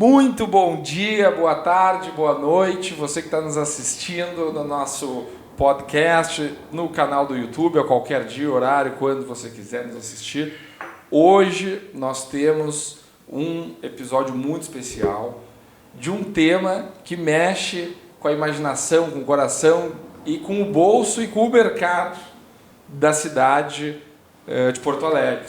Muito bom dia, boa tarde, boa noite, você que está nos assistindo no nosso podcast, no canal do YouTube, a qualquer dia, horário, quando você quiser nos assistir. Hoje nós temos um episódio muito especial de um tema que mexe com a imaginação, com o coração e com o bolso e com o mercado da cidade de Porto Alegre.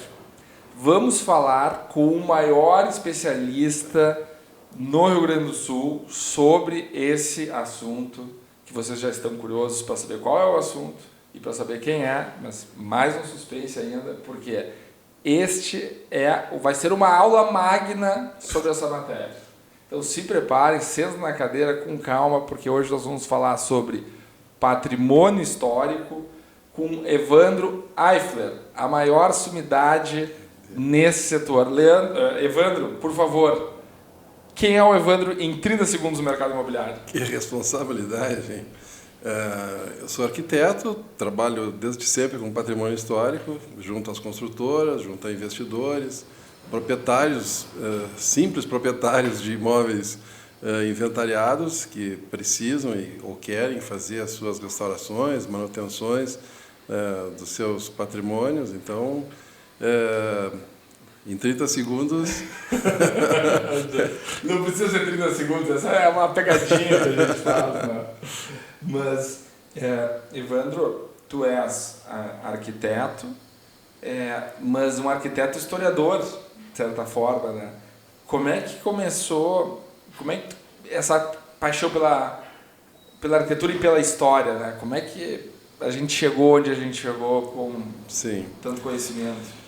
Vamos falar com o maior especialista no Rio Grande do Sul sobre esse assunto, que vocês já estão curiosos para saber qual é o assunto e para saber quem é, mas mais um suspense ainda, porque vai ser uma aula magna sobre essa matéria. Então se preparem, sentem na cadeira com calma, porque hoje nós vamos falar sobre patrimônio histórico com Evandro Eifler, a maior sumidade nesse setor. Evandro, por favor, quem é o Evandro em 30 segundos no mercado imobiliário? Que responsabilidade, hein? Eu sou arquiteto, trabalho desde sempre com patrimônio histórico, junto às construtoras, junto a investidores, proprietários, simples proprietários de imóveis inventariados que precisam ou querem fazer as suas restaurações, manutenções dos seus patrimônios. Então, em 30 segundos... Não precisa ser 30 segundos, essa é uma pegadinha que a gente faz, né? Mas, Evandro, tu és arquiteto, mas um arquiteto historiador, de certa forma, né? Como é que começou, essa paixão pela arquitetura e pela história, né? Como é que a gente chegou onde a gente chegou com tanto conhecimento?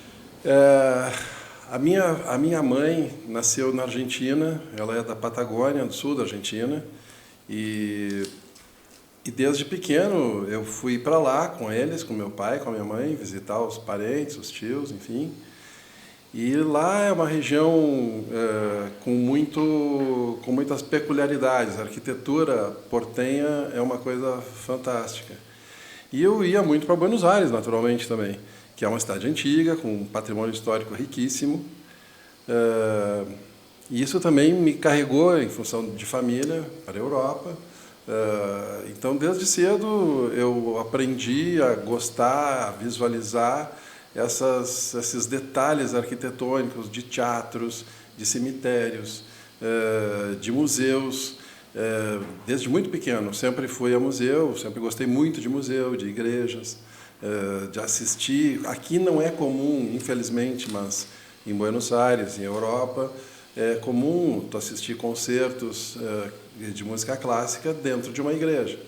A minha mãe nasceu na Argentina, ela é da Patagônia, do sul da Argentina, e desde pequeno eu fui para lá com eles, com meu pai, com a minha mãe, visitar os parentes, os tios, enfim. E lá é uma região com muitas peculiaridades. A arquitetura portenha é uma coisa fantástica. E eu ia muito para Buenos Aires, naturalmente, também, que é uma cidade antiga, com um patrimônio histórico riquíssimo. E isso também me carregou, em função de família, para a Europa. Então, desde cedo, eu aprendi a gostar, a visualizar esses detalhes arquitetônicos de teatros, de cemitérios, de museus. Desde muito pequeno, sempre fui a museu, sempre gostei muito de museu, de igrejas, de assistir. Aqui não é comum, infelizmente, mas em Buenos Aires, em Europa, é comum tu assistir concertos de música clássica dentro de uma igreja,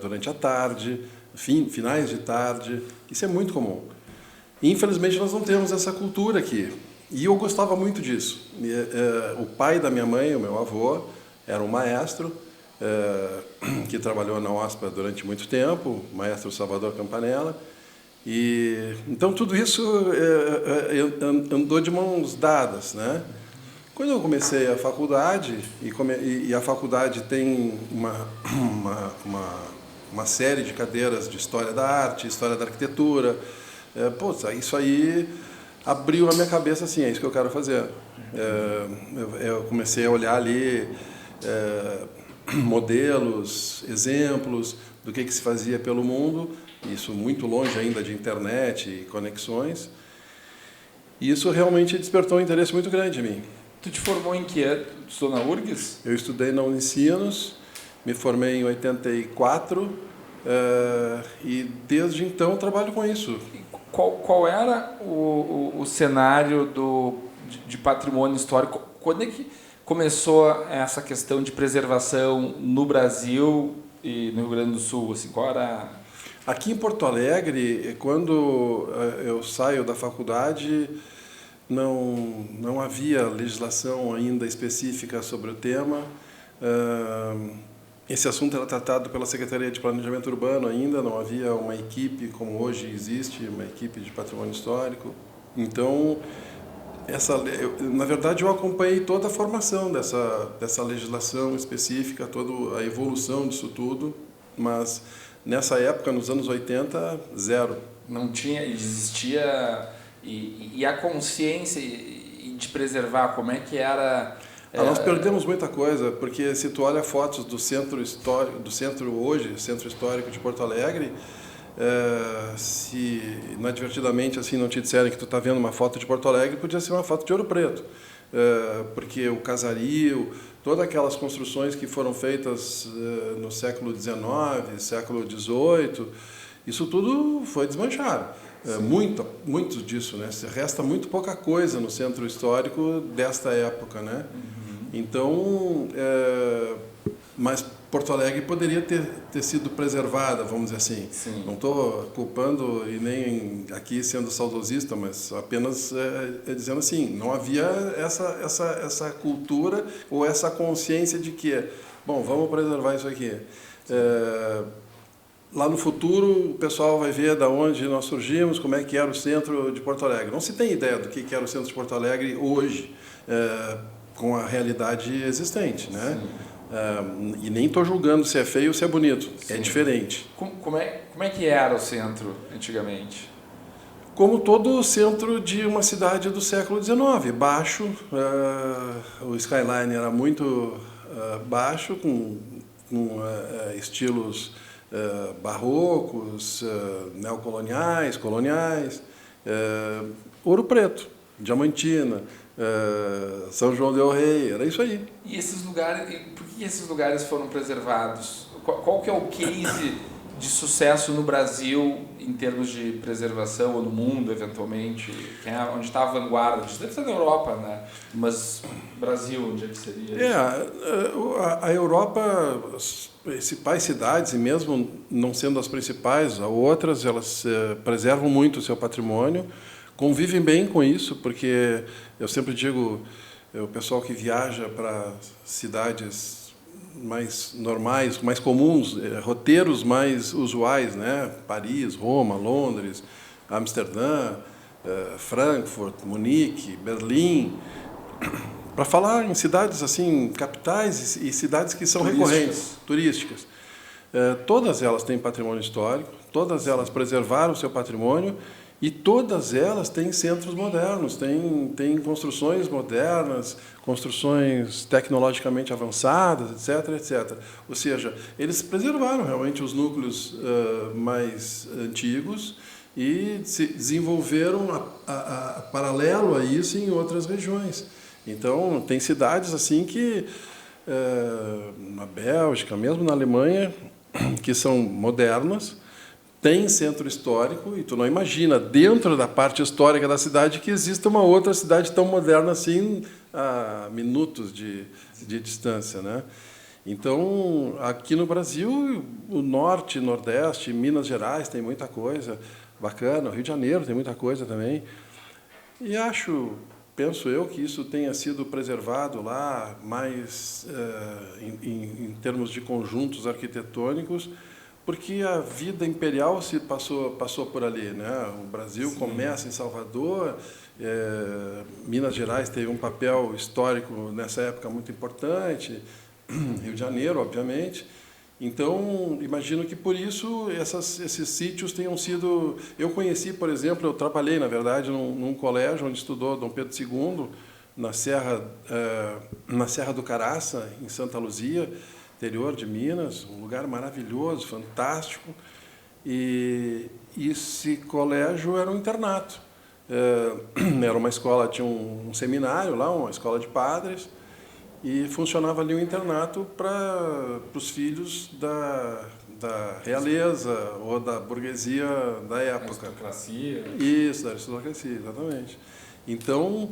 durante a tarde, finais de tarde. Isso é muito comum. Infelizmente, nós não temos essa cultura aqui. E eu gostava muito disso. O pai da minha mãe, o meu avô, era um maestro que trabalhou na OSPA durante muito tempo, maestro Salvador Campanella. E então tudo isso andou de mãos dadas, né? Quando eu comecei a faculdade, e a faculdade tem uma série de cadeiras de História da Arte, História da Arquitetura, isso aí abriu na minha cabeça assim, é isso que eu quero fazer. Eu comecei a olhar ali modelos, exemplos do que se fazia pelo mundo, isso muito longe ainda de internet e conexões, e isso realmente despertou um interesse muito grande em mim. Tu te formou em que ano? Tu estudou na URGS? Eu estudei na Unicinos, me formei em 84, e desde então trabalho com isso. Qual era o cenário de patrimônio histórico? Quando é que começou essa questão de preservação no Brasil e no Rio Grande do Sul? Assim, qual era... Aqui em Porto Alegre, quando eu saio da faculdade, não havia legislação ainda específica sobre o tema. Esse assunto era tratado pela Secretaria de Planejamento Urbano ainda, não havia uma equipe como hoje existe, uma equipe de patrimônio histórico. Então, na verdade, eu acompanhei toda a formação dessa legislação específica, toda a evolução disso tudo, mas nessa época, nos anos 80, zero. Não tinha, existia... E a consciência de preservar, como é que era Nós perdemos muita coisa, porque se tu olha fotos do centro histórico, do centro hoje, centro histórico de Porto Alegre, se inadvertidamente assim não te disserem que tu está vendo uma foto de Porto Alegre, podia ser uma foto de Ouro Preto, porque o casario, todas aquelas construções que foram feitas no século XIX, século XVIII, isso tudo foi desmanchado. Muito disso, né? Resta muito pouca coisa no centro histórico desta época, né? Então, mas Porto Alegre poderia ter sido preservada, vamos dizer assim. Sim. Não estou culpando e nem aqui sendo saudosista, mas apenas dizendo assim, não havia essa cultura ou essa consciência de que, bom, vamos preservar isso aqui. Lá no futuro, o pessoal vai ver de onde nós surgimos, como é que era o centro de Porto Alegre. Não se tem ideia do que era o centro de Porto Alegre hoje, com a realidade existente, né? E nem estou julgando se é feio ou se é bonito. Sim. É diferente. Como é que era o centro antigamente? Como todo centro de uma cidade do século XIX, baixo, o skyline era muito baixo, com estilos barrocos, neocoloniais, coloniais, Ouro Preto, Diamantina, São João del Rei, era isso aí. E esses lugares, por que esses lugares foram preservados? Qual que é o case de sucesso no Brasil em termos de preservação, ou no mundo, eventualmente? Onde está a vanguarda? Isso deve ser na Europa, né? Mas Brasil, onde é que seria? A Europa, as principais cidades, e mesmo não sendo as principais, outras, elas preservam muito o seu patrimônio, convivem bem com isso, porque eu sempre digo, o pessoal que viaja para cidades mais normais, mais comuns, roteiros mais usuais, né? Paris, Roma, Londres, Amsterdã, Frankfurt, Munique, Berlim, para falar em cidades assim, capitais e cidades que são recorrentes, turísticas. Todas elas têm patrimônio histórico, todas elas preservaram o seu patrimônio e todas elas têm centros modernos, têm construções modernas, construções tecnologicamente avançadas, etc., etc. Ou seja, eles preservaram realmente os núcleos mais antigos e se desenvolveram paralelo a isso em outras regiões. Então, tem cidades assim que, na Bélgica, mesmo na Alemanha, que são modernas, tem centro histórico, e tu não imagina, dentro da parte histórica da cidade, que exista uma outra cidade tão moderna assim, a minutos de distância, né? Então, aqui no Brasil, o Norte, Nordeste, Minas Gerais tem muita coisa bacana, o Rio de Janeiro tem muita coisa também. E penso eu que isso tenha sido preservado lá mais em termos de conjuntos arquitetônicos, porque a vida imperial se passou por ali, né? O Brasil Sim. Começa em Salvador, Minas Gerais teve um papel histórico nessa época muito importante, Rio de Janeiro, obviamente. Então, imagino que por isso esses sítios tenham sido... Eu conheci, por exemplo, eu trabalhei, na verdade, num colégio onde estudou Dom Pedro II, na Serra do Caraça, em Santa Luzia, interior de Minas, um lugar maravilhoso, fantástico. E esse colégio era um internato. Era uma escola, tinha um seminário lá, uma escola de padres, e funcionava ali um internato para os filhos da realeza ou da burguesia da época. Aristocracia. Isso, da aristocracia, exatamente. Então,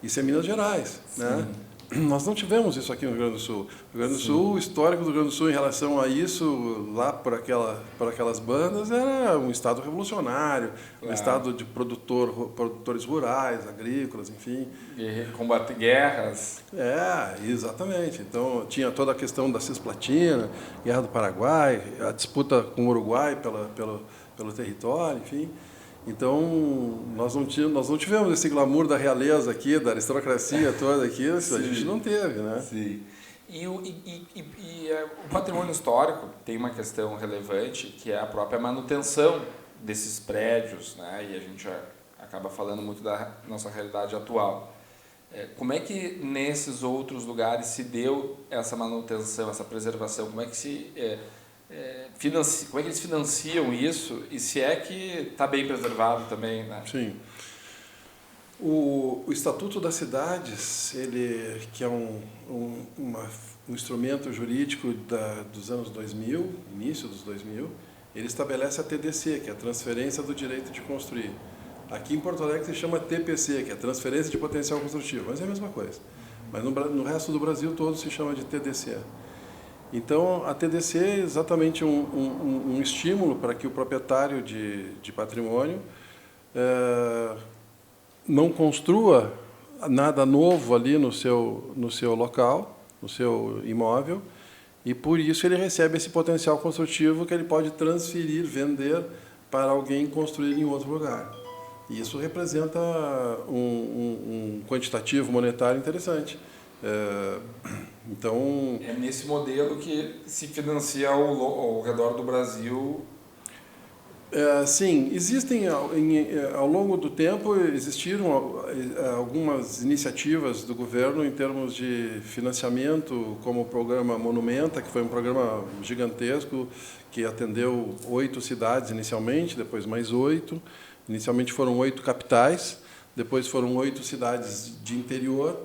isso é Minas Gerais, né? Nós não tivemos isso aqui no Rio Grande do Sul. O Rio Grande do Sul, o histórico do Rio Grande do Sul em relação a isso, lá por aquelas bandas, era um estado revolucionário, um estado de produtores rurais, agrícolas, enfim. Combater guerras. Exatamente. Então, tinha toda a questão da Cisplatina, Guerra do Paraguai, a disputa com o Uruguai pelo território, enfim. Então, nós não tivemos esse glamour da realeza aqui, da aristocracia toda aqui, a gente não teve, né? Sim. E o patrimônio histórico tem uma questão relevante, que é a própria manutenção desses prédios, né? E a gente acaba falando muito da nossa realidade atual. Como é que nesses outros lugares se deu essa manutenção, essa preservação? Como é que como é que eles financiam isso? E se é que está bem preservado também, né? Sim. O Estatuto das Cidades, que é um instrumento jurídico dos anos 2000, início dos 2000, ele estabelece a TDC, que é a Transferência do Direito de Construir. Aqui em Porto Alegre se chama TPC, que é Transferência de Potencial Construtivo, mas é a mesma coisa. Mas no resto do Brasil todo se chama de TDC. Então, a TDC é exatamente um estímulo para que o proprietário de patrimônio não construa nada novo ali no seu local, no seu imóvel, e por isso ele recebe esse potencial construtivo que ele pode transferir, vender para alguém construir em outro lugar. E isso representa um quantitativo monetário interessante. Então, é nesse modelo que se financia ao redor do Brasil. Sim, existem, ao longo do tempo, existiram algumas iniciativas do governo em termos de financiamento, como o programa Monumenta, que foi um programa gigantesco, que atendeu 8 cidades inicialmente, depois mais 8. Inicialmente foram 8 capitais, depois foram 8 cidades de interior.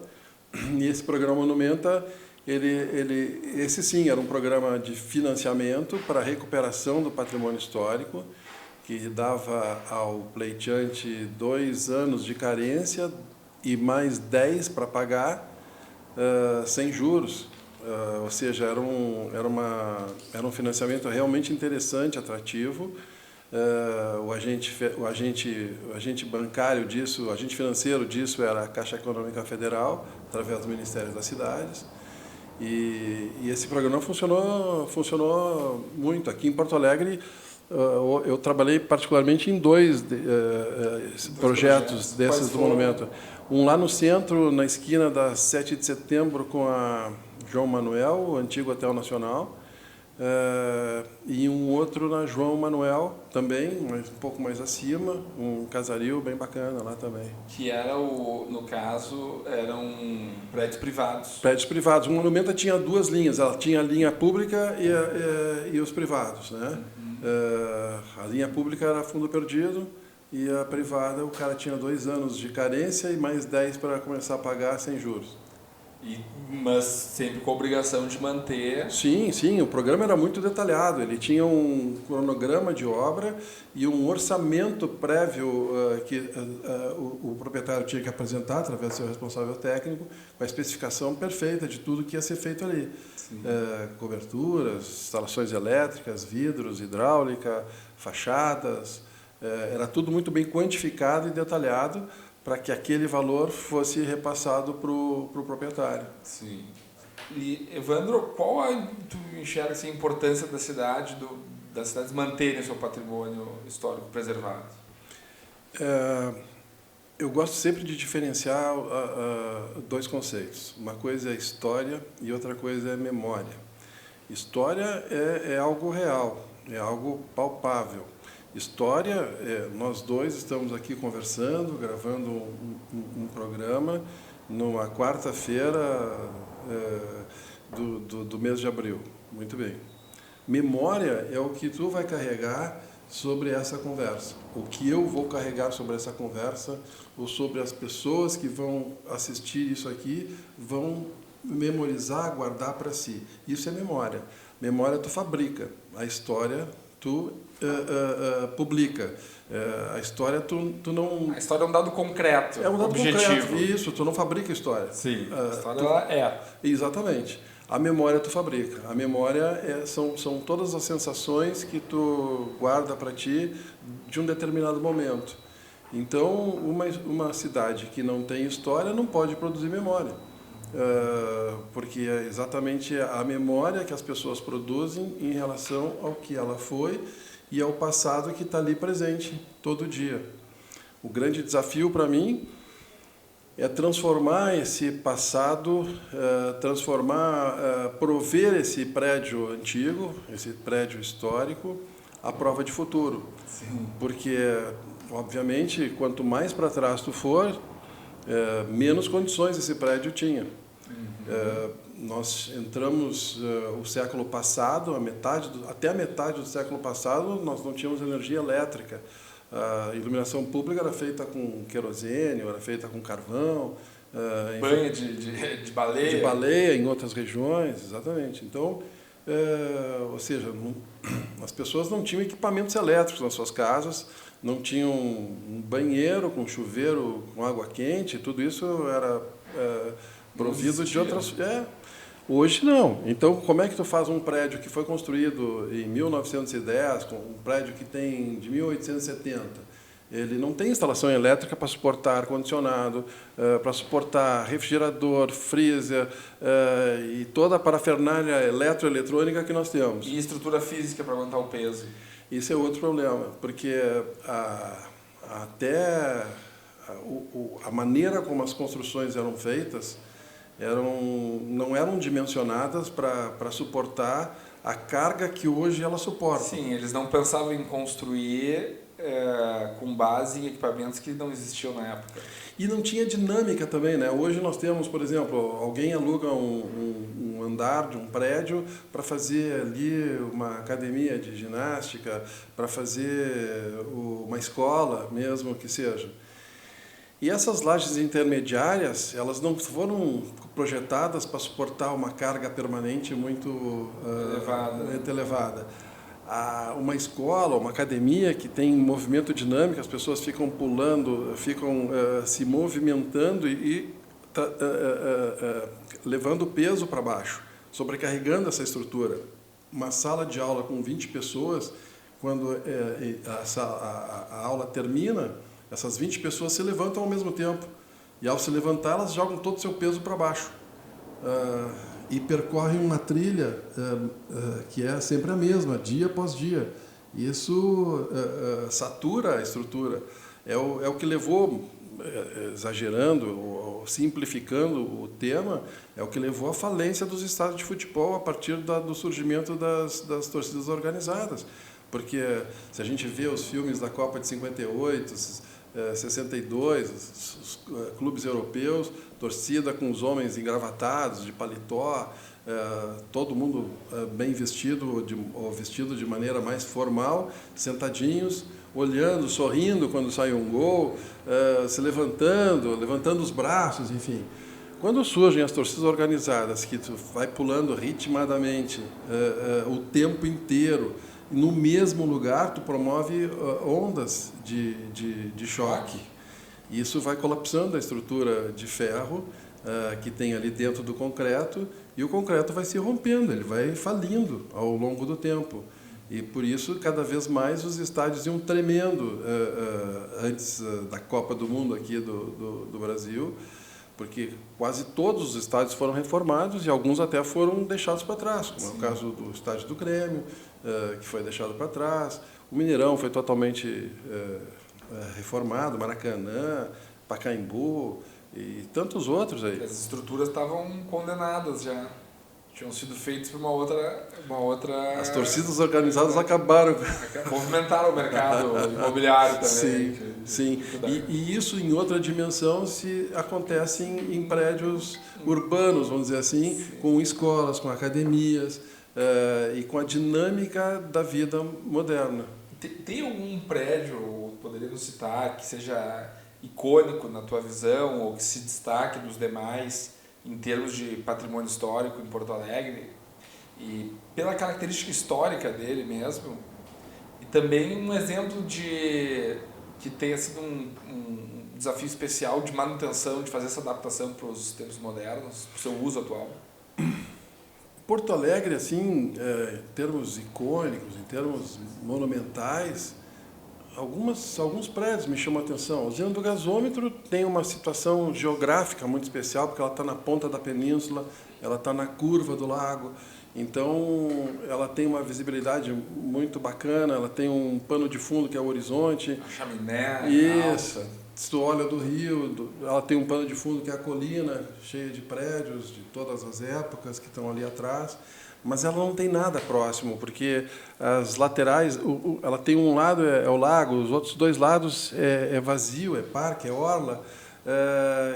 E esse programa Monumenta, esse sim, era um programa de financiamento para a recuperação do patrimônio histórico, que dava ao pleiteante 2 anos de carência e mais 10 para pagar sem juros. Ou seja, era um financiamento realmente interessante, atrativo. O agente bancário disso, o agente financeiro disso era a Caixa Econômica Federal, através do Ministério das Cidades. E esse programa funcionou muito. Aqui em Porto Alegre, eu trabalhei particularmente em 2 projetos desses do Monumento. Um lá no centro, na esquina da 7 de setembro, com a João Manuel, o antigo Hotel Nacional, e um outro na João Manuel, também, mas um pouco mais acima, um casario bem bacana lá também. Que era, no caso, eram prédios privados. Prédios privados. O Monumento tinha 2 linhas, ela tinha a linha pública e os privados, né? A linha pública era fundo perdido e a privada o cara tinha 2 anos de carência e mais 10 para começar a pagar sem juros. Mas sempre com a obrigação de manter... Sim, o programa era muito detalhado, ele tinha um cronograma de obra e um orçamento prévio que o proprietário tinha que apresentar através do seu responsável técnico, com a especificação perfeita de tudo que ia ser feito ali. Coberturas, instalações elétricas, vidros, hidráulica, fachadas, era tudo muito bem quantificado e detalhado, para que aquele valor fosse repassado para o proprietário. Sim. E, Evandro, tu enxerga assim, a importância da cidade, das cidades manterem o seu patrimônio histórico preservado? Eu gosto sempre de diferenciar 2 conceitos. Uma coisa é história e outra coisa é memória. História é algo real, é algo palpável. História, nós 2 estamos aqui conversando, gravando um programa numa quarta-feira do mês de abril. Muito bem. Memória é o que tu vai carregar sobre essa conversa. O que eu vou carregar sobre essa conversa, ou sobre as pessoas que vão assistir isso aqui, vão memorizar, guardar para si. Isso é memória. Memória tu fabrica. A história tu publica. A história tu não... A história é um dado concreto, é um dado objetivo. Concreto. Isso, tu não fabrica história. Sim, a história Exatamente. A memória tu fabrica. A memória são todas as sensações que tu guarda para ti de um determinado momento. Então, uma cidade que não tem história não pode produzir memória. Porque é exatamente a memória que as pessoas produzem em relação ao que ela foi e ao passado que está ali presente todo dia. O grande desafio para mim é transformar esse passado, prover esse prédio antigo, esse prédio histórico, à prova de futuro. Sim. Porque, obviamente, quanto mais para trás tu for, menos condições esse prédio tinha. Nós entramos o século passado, até a metade do século passado, nós não tínhamos energia elétrica. A iluminação pública era feita com querosene, era feita com carvão. Banha de baleia. De baleia em outras regiões, exatamente. Então, ou seja, as pessoas não tinham equipamentos elétricos nas suas casas, não tinham um banheiro com chuveiro, com água quente, tudo isso era provido de outras... Hoje não. Então, como é que tu faz um prédio que foi construído em 1910, com um prédio que tem de 1870? Ele não tem instalação elétrica para suportar ar-condicionado, para suportar refrigerador, freezer e toda a parafernália eletroeletrônica que nós temos. E estrutura física para aguentar o peso. Isso é outro problema, porque até a maneira como as construções eram feitas não eram dimensionadas para suportar a carga que hoje ela suporta. Sim, eles não pensavam em construir com base em equipamentos que não existiam na época. E não tinha dinâmica também, né? Hoje nós temos, por exemplo, alguém aluga um andar de um prédio para fazer ali uma academia de ginástica, para fazer uma escola mesmo que seja. E essas lajes intermediárias, elas não foram projetadas para suportar uma carga permanente muito elevada. Uma escola, uma academia que tem movimento dinâmico, as pessoas ficam pulando, ficam se movimentando e levando peso para baixo, sobrecarregando essa estrutura. Uma sala de aula com 20 pessoas, quando a aula termina, essas 20 pessoas se levantam ao mesmo tempo. E ao se levantar, elas jogam todo o seu peso para baixo. E percorrem uma trilha que é sempre a mesma, dia após dia. Isso satura a estrutura. É o que levou, exagerando ou simplificando o tema, é o que levou à falência dos estádios de futebol a partir do surgimento das torcidas organizadas. Porque se a gente vê os filmes da Copa de 58, 62, os clubes europeus, torcida com os homens engravatados, de paletó, todo mundo bem vestido, ou vestido de maneira mais formal, sentadinhos, olhando, sorrindo quando sai um gol, se levantando os braços, enfim. Quando surgem as torcidas organizadas, que tu vai pulando ritmadamente o tempo inteiro, no mesmo lugar, tu promove ondas de choque. Isso vai colapsando a estrutura de ferro que tem ali dentro do concreto, e o concreto vai se rompendo, ele vai falindo ao longo do tempo. E por isso, cada vez mais, os estádios iam tremendo antes da Copa do Mundo aqui do Brasil, porque quase todos os estádios foram reformados e alguns até foram deixados para trás, como é o caso do estádio do Grêmio, que foi deixado para trás. O Mineirão foi totalmente reformado, Maracanã, Pacaembu e tantos outros aí. As estruturas estavam condenadas já. Tinham sido feitas por uma outra... As torcidas organizadas acabaram. Movimentaram o mercado imobiliário também. Sim, sim. E isso, em outra dimensão, acontece em prédios urbanos, vamos dizer assim, sim, com escolas, com academias, e com a dinâmica da vida moderna. Tem algum prédio, poderíamos citar, que seja icônico na tua visão, ou que se destaque dos demais, em termos de patrimônio histórico em Porto Alegre, e pela característica histórica dele mesmo, e também um exemplo que tenha sido um desafio especial de manutenção, de fazer essa adaptação para os tempos modernos, para o seu uso atual? Porto Alegre, assim, em termos icônicos, em termos monumentais, alguns prédios me chamam a atenção. A usina do gasômetro tem uma situação geográfica muito especial, porque ela está na ponta da península, ela está na curva do lago, então ela tem uma visibilidade muito bacana, ela tem um pano de fundo que é o horizonte. A chaminé. Isso. Se tu olha do rio, ela tem um pano de fundo que é a colina, cheia de prédios de todas as épocas que estão ali atrás. Mas ela não tem nada próximo, porque as laterais, ela tem um lado é o lago, os outros dois lados é vazio, é parque, é orla,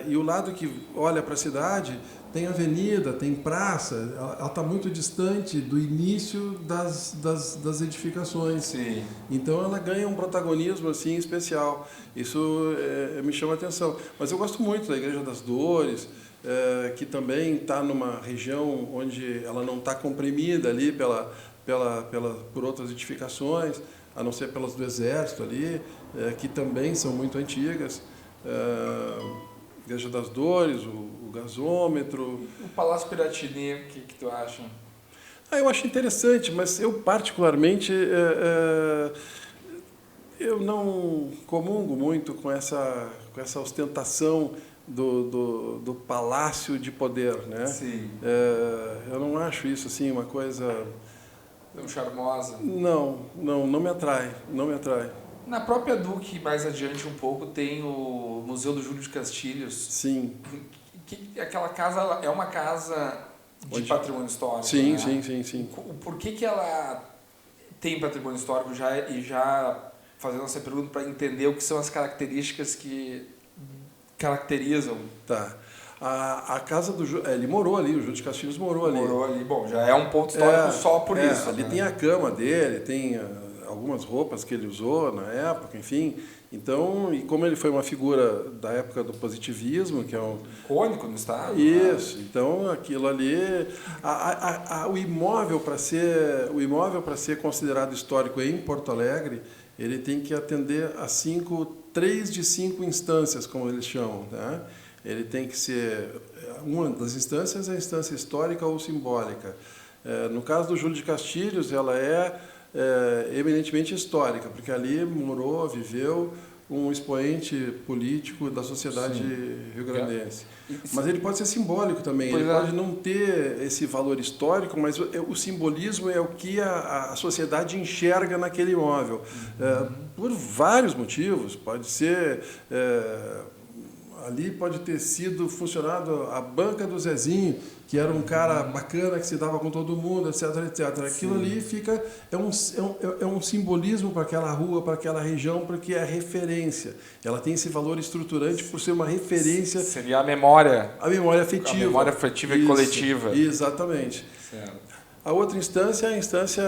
E o lado que olha para a cidade tem avenida, tem praça, ela está muito distante do início das edificações. Sim. Então ela ganha um protagonismo assim especial. Isso me chama a atenção. Mas eu gosto muito da Igreja das Dores, que também está numa região onde ela não está comprimida ali por outras edificações, a não ser pelas do Exército ali, que também são muito antigas. Igreja das Dores, o gasômetro. O Palácio Piratini, o que tu acha? Eu acho interessante, mas eu particularmente eu não comungo muito com essa ostentação do palácio de poder, né? Sim. Eu não acho isso assim uma coisa Tão charmosa. Não me atrai, não me atrai. Na própria Duque, mais adiante um pouco, tem o Museu do Júlio de Castilhos. Sim. Aquela casa é uma casa de patrimônio histórico. Sim, né? sim. Por que ela tem patrimônio histórico já fazendo essa pergunta para entender o que são as características que caracterizam? Tá. A casa do Júlio, ele morou ali, o Júlio de Castilhos morou ali. Morou ali, bom, já é um ponto histórico só por isso. Ali né? tem a cama dele, tem algumas roupas que ele usou na época, enfim. Então, e como ele foi uma figura da época do positivismo, que é um icônico no estado. Isso. Né? Então, aquilo ali, o imóvel para ser considerado histórico em Porto Alegre, ele tem que atender a 3 de 5 instâncias, como eles chamam, né? Ele tem que ser, uma das instâncias é a instância histórica ou simbólica. No caso do Júlio de Castilhos, ela é eminentemente histórica, porque ali morou, viveu um expoente político da sociedade rio-grandense. Mas ele pode ser simbólico também, ele pode não ter esse valor histórico, mas o simbolismo é o que a sociedade enxerga naquele imóvel. Por vários motivos, pode ser... Ali pode ter sido funcionado a banca do Zezinho, que era um cara bacana, que se dava com todo mundo, etc, etc. Aquilo ali é um simbolismo para aquela rua, para aquela região, porque é referência. Ela tem esse valor estruturante por ser uma referência... Seria a memória. A memória afetiva. A memória afetiva e coletiva. Exatamente. Certo. A outra instância é a instância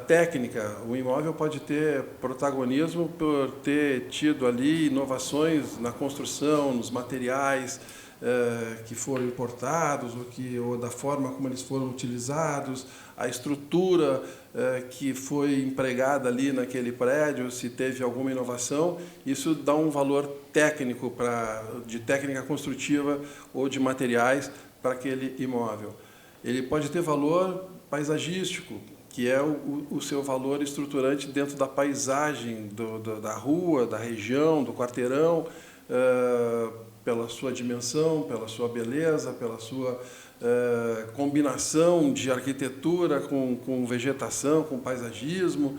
técnica. O imóvel pode ter protagonismo por ter tido ali inovações na construção, nos materiais que foram importados ou da forma como eles foram utilizados, a estrutura que foi empregada ali naquele prédio, se teve alguma inovação. Isso dá um valor técnico de técnica construtiva ou de materiais para aquele imóvel. Ele pode ter valor paisagístico, que é o seu valor estruturante dentro da paisagem da rua, da região, do quarteirão, pela sua dimensão, pela sua beleza, pela sua combinação de arquitetura com vegetação, com paisagismo,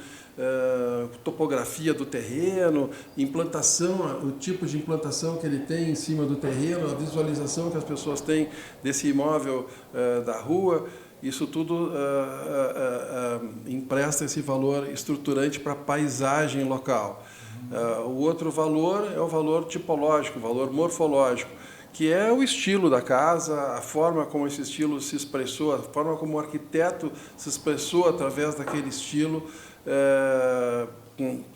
topografia do terreno, implantação, o tipo de implantação que ele tem em cima do terreno, a visualização que as pessoas têm desse imóvel da rua, isso tudo empresta esse valor estruturante para a paisagem local. O outro valor é o valor tipológico, o valor morfológico, que é o estilo da casa, a forma como esse estilo se expressou, a forma como o arquiteto se expressou através daquele estilo,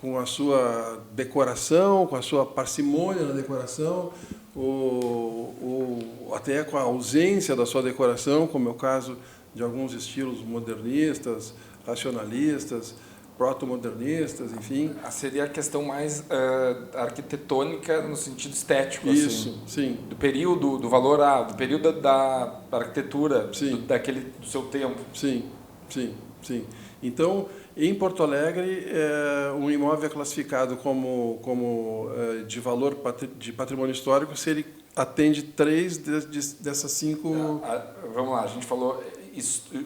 com a sua decoração, com a sua parcimônia na decoração, ou até com a ausência da sua decoração, como é o caso de alguns estilos modernistas, racionalistas, proto-modernistas, enfim. Seria a questão mais arquitetônica no sentido estético. Isso, assim, sim. Do período, do valor, do período da arquitetura, do seu tempo. Sim. Então, em Porto Alegre, um imóvel é classificado como de valor de patrimônio histórico se ele atende 3 dessas 5... Vamos lá, a gente falou...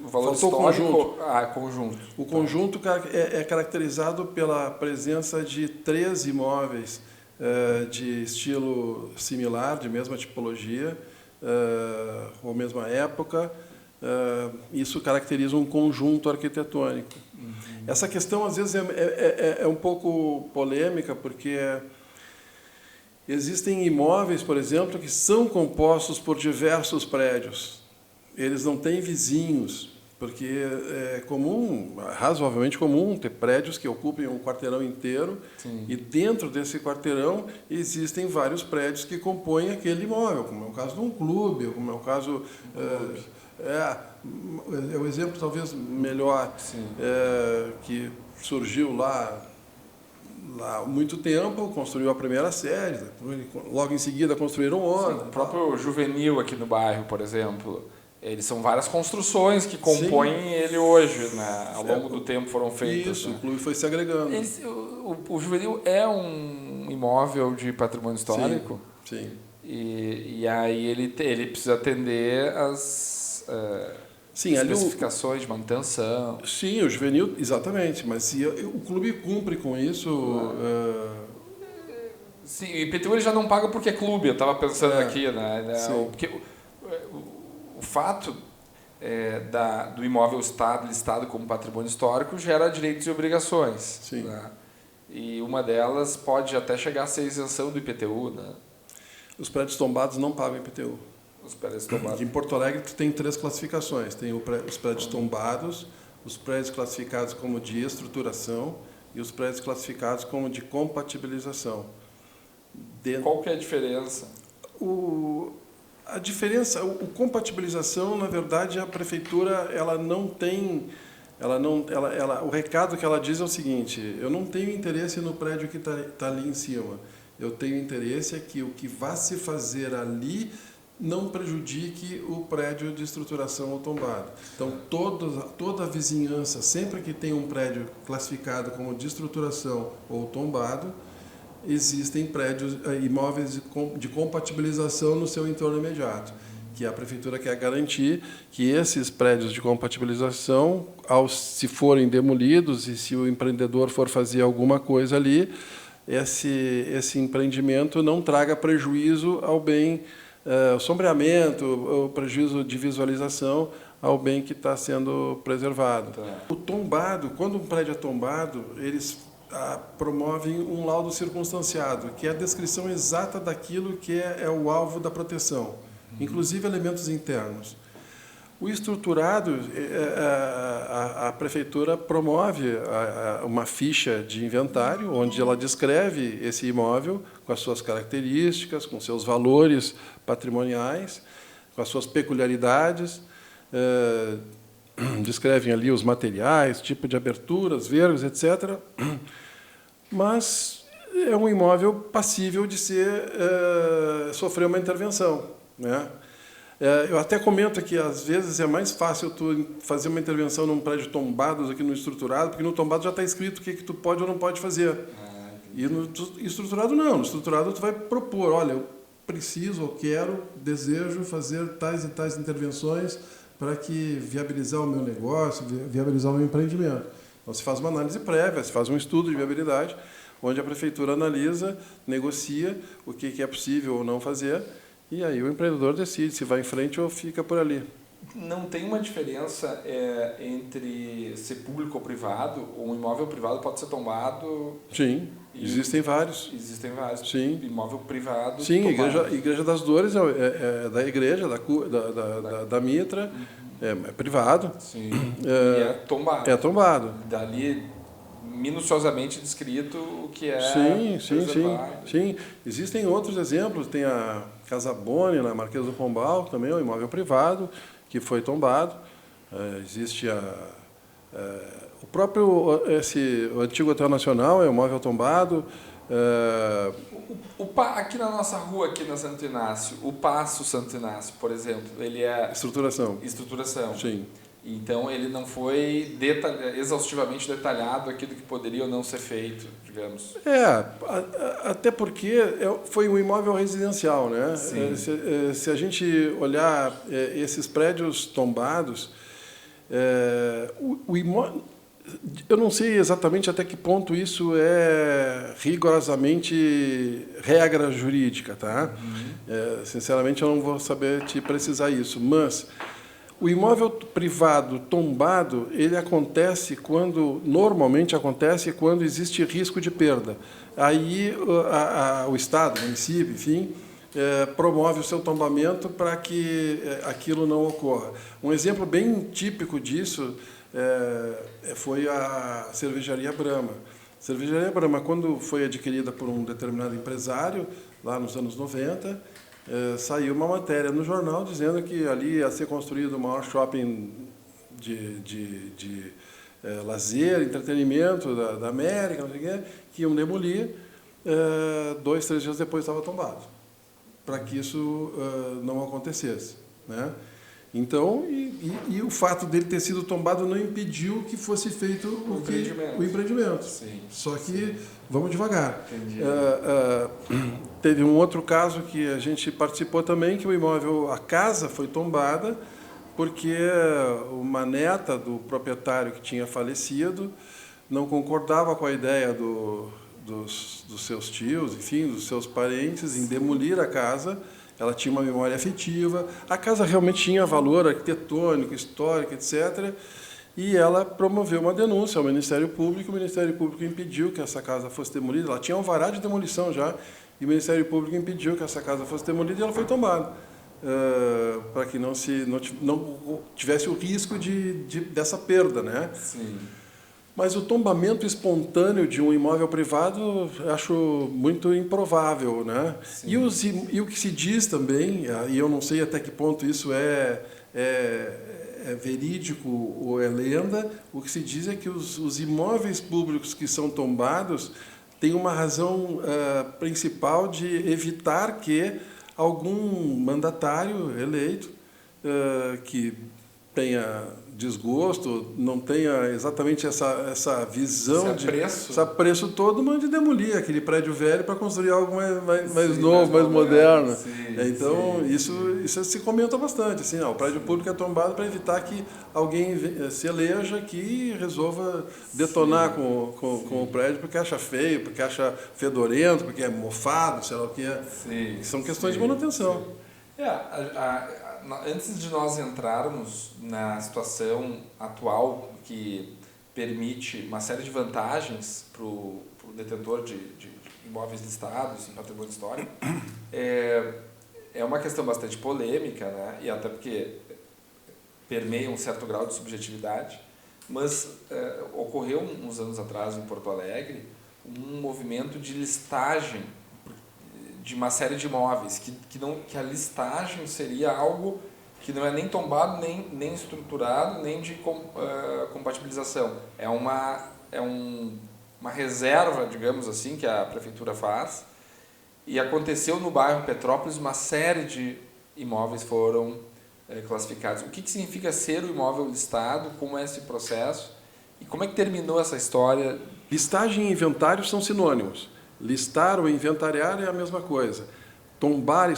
O valor Faltou histórico... conjunto. O conjunto é caracterizado pela presença de 3 imóveis de estilo similar, de mesma tipologia, ou mesma época. Isso caracteriza um conjunto arquitetônico. Uhum. Essa questão, às vezes, é um pouco polêmica, porque Existem imóveis, por exemplo, que são compostos por diversos prédios. Eles não têm vizinhos, porque é comum, razoavelmente comum, ter prédios que ocupem um quarteirão inteiro. Sim. E dentro desse quarteirão existem vários prédios que compõem aquele imóvel, como é o caso de um clube, como é o caso... É o exemplo talvez melhor que surgiu lá há muito tempo, construiu a primeira sede, logo em seguida construíram outra. Sim, o próprio Juvenil aqui no bairro, por exemplo, eles são várias construções que compõem ele hoje, né? Ao longo do tempo foram feitas. Isso, né? O clube foi se agregando. O Juvenil é um imóvel de patrimônio histórico? Sim. E aí ele precisa atender as especificações de manutenção. Sim, o Juvenil, exatamente. Mas se o clube cumpre com isso... Sim, o IPTU ele já não paga porque é clube, eu estava pensando aqui, né? Porque o fato do imóvel listado como patrimônio histórico gera direitos e obrigações. Sim. Né? E uma delas pode até chegar a ser isenção do IPTU. Né? Os prédios tombados não pagam IPTU. Os prédios tombados. Em Porto Alegre tu tem 3 classificações. Tem os prédios tombados, os prédios classificados como de estruturação e os prédios classificados como de compatibilização. Qual que é a diferença? A diferença, o compatibilização, na verdade, a prefeitura ela não tem, o recado que ela diz é o seguinte: eu não tenho interesse no prédio que está ali em cima. Eu tenho interesse que o que vá se fazer ali não prejudique o prédio de estruturação ou tombado. Então, toda a vizinhança, sempre que tem um prédio classificado como de estruturação ou tombado, existem imóveis de compatibilização no seu entorno imediato, que a prefeitura quer garantir que esses prédios de compatibilização, se forem demolidos e se o empreendedor for fazer alguma coisa ali, esse empreendimento não traga prejuízo ao bem, sombreamento, ou prejuízo de visualização ao bem que está sendo preservado. O tombado, quando um prédio é tombado, eles promovem um laudo circunstanciado, que é a descrição exata daquilo que é o alvo da proteção, inclusive elementos internos. O estruturado, a prefeitura promove uma ficha de inventário, onde ela descreve esse imóvel com as suas características, com seus valores patrimoniais, com as suas peculiaridades, descrevem ali os materiais, tipo de aberturas, vergos, etc. Mas é um imóvel passível de sofrer uma intervenção, né? Eu até comento que, às vezes, é mais fácil tu fazer uma intervenção num prédio tombado do que no estruturado, porque no tombado já está escrito o que tu pode ou não pode fazer. E no estruturado, não. No estruturado, tu vai propor, olha, eu preciso, ou quero, desejo fazer tais e tais intervenções para que viabilizar o meu negócio, viabilizar o meu empreendimento. Então, se faz uma análise prévia, se faz um estudo de viabilidade, onde a prefeitura analisa, negocia o que é possível ou não fazer, e aí o empreendedor decide se vai em frente ou fica por ali. Não tem uma diferença entre ser público ou privado? Um imóvel privado pode ser tombado? Sim, existem vários. Existem vários. Sim. Imóvel privado. Sim, Igreja das Dores é da igreja, da Mitra, é privado. Sim. E é tombado. É tombado. Dali, minuciosamente descrito o que é. Sim. Existem outros exemplos. Tem a Casa Boni, na Marquesa do Pombal, também é um imóvel privado, que foi tombado. Existe o próprio o antigo Hotel Nacional, é um imóvel tombado. Aqui na nossa rua, aqui na Santo Inácio, o Paço Santo Inácio, por exemplo, ele é... Estruturação. Sim. Então, ele não foi exaustivamente detalhado aquilo que poderia ou não ser feito, digamos. Até porque foi um imóvel residencial, né? Se a gente olhar esses prédios tombados, o imóvel... Eu não sei exatamente até que ponto isso é rigorosamente regra jurídica, tá? Sinceramente, eu não vou saber te precisar isso, mas O imóvel privado tombado, ele normalmente acontece quando existe risco de perda. Aí o Estado, o município, enfim, promove o seu tombamento para que aquilo não ocorra. Um exemplo bem típico disso foi a cervejaria Brahma. A cervejaria Brahma, quando foi adquirida por um determinado empresário, lá nos anos 90, saiu uma matéria no jornal dizendo que ali ia ser construído o maior shopping de lazer, entretenimento da América, não sei o quê, que iam demolir. 2, 3 dias depois estava tombado, para que isso não acontecesse, né? Então, e o fato dele ter sido tombado não impediu que fosse feito o empreendimento. Sim, só que vamos devagar. Entendi. Teve um outro caso que a gente participou também, que o imóvel, a casa foi tombada porque uma neta do proprietário que tinha falecido não concordava com a ideia dos seus tios, enfim, dos seus parentes, em demolir a casa. Ela tinha uma memória afetiva, a casa realmente tinha valor arquitetônico, histórico, etc. E ela promoveu uma denúncia ao Ministério Público, o Ministério Público impediu que essa casa fosse demolida. Ela tinha um alvará de demolição já, e o Ministério Público impediu que essa casa fosse demolida e ela foi tombada, para que não tivesse o risco dessa perda, né? Sim. Mas o tombamento espontâneo de um imóvel privado eu acho muito improvável, né? E o que se diz também, e eu não sei até que ponto isso é verídico ou é lenda, o que se diz é que os imóveis públicos que são tombados têm uma razão principal de evitar que algum mandatário eleito que tenha desgosto, não tenha exatamente essa visão esse apreço todo, mas de demolir aquele prédio velho para construir algo mais novo, mais moderno. Então, isso se comenta bastante. Assim, o prédio público é tombado para evitar que alguém se eleja aqui e resolva detonar com o prédio porque acha feio, porque acha fedorento, porque é mofado, sei lá o que é. São questões de manutenção. Antes de nós entrarmos na situação atual que permite uma série de vantagens para o detentor de imóveis listados em patrimônio histórico, é uma questão bastante polêmica, né? E até porque permeia um certo grau de subjetividade, mas ocorreu uns anos atrás em Porto Alegre um movimento de listagem de uma série de imóveis, que a listagem seria algo que não é nem tombado, nem estruturado, nem de compatibilização. É uma reserva, digamos assim, que a prefeitura faz, e aconteceu no bairro Petrópolis, uma série de imóveis foram classificados. O que significa ser o imóvel listado, como é esse processo, e como é que terminou essa história? Listagem e inventário são sinônimos. Listar ou inventariar é a mesma coisa. Tombado,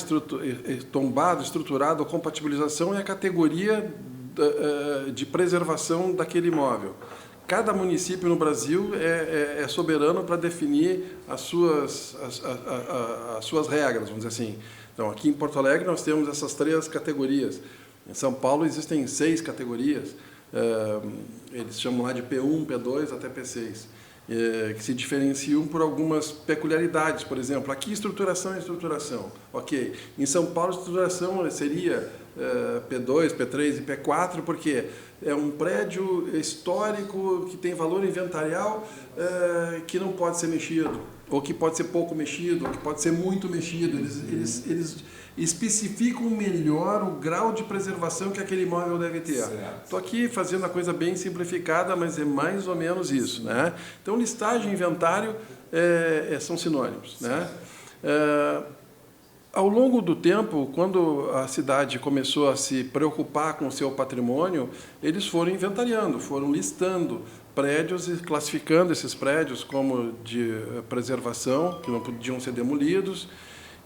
estruturado ou compatibilização é a categoria de preservação daquele imóvel. Cada município no Brasil é soberano para definir as suas regras, vamos dizer assim. Então, aqui em Porto Alegre nós temos essas 3 categorias. Em São Paulo existem 6 categorias. Eles chamam lá de P1, P2 até P6. Que se diferenciam por algumas peculiaridades. Por exemplo, aqui estruturação é estruturação. Ok. Em São Paulo, estruturação seria P2, P3 e P4, porque é um prédio histórico que tem valor inventarial que não pode ser mexido, ou que pode ser pouco mexido, ou que pode ser muito mexido. Eles especificam melhor o grau de preservação que aquele imóvel deve ter. Estou aqui fazendo a coisa bem simplificada, mas é mais ou menos isso, né? Então, listagem e inventário são sinônimos, né? Ao longo do tempo, quando a cidade começou a se preocupar com o seu patrimônio, eles foram inventariando, foram listando prédios e classificando esses prédios como de preservação, que não podiam ser demolidos,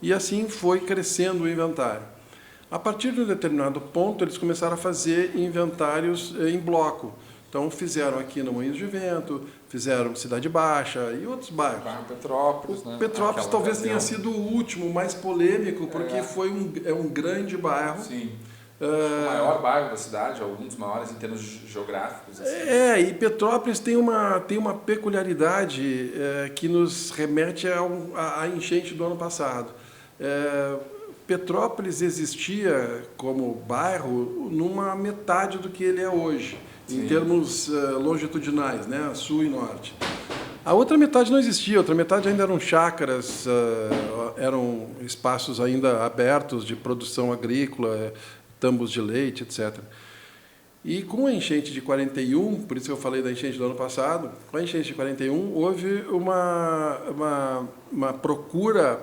e assim foi crescendo o inventário. A partir de um determinado ponto, eles começaram a fazer inventários em bloco. Então, fizeram aqui no Moinhos de Vento, fizeram Cidade Baixa e outros bairros. Petrópolis, né? Petrópolis talvez tenha sido o último, mais polêmico, porque foi um grande bairro. Sim. O maior bairro da cidade, ou um dos maiores em termos geográficos. Assim. E Petrópolis tem uma peculiaridade que nos remete à enchente do ano passado. Petrópolis existia como bairro numa metade do que ele é hoje, Sim. em termos longitudinais, né? Sul e norte. A outra metade não existia, a outra metade ainda eram chácaras, eram espaços ainda abertos de produção agrícola, tambos de leite, etc. E com a enchente de 41, por isso que eu falei da enchente do ano passado, com a enchente de 41 houve uma procura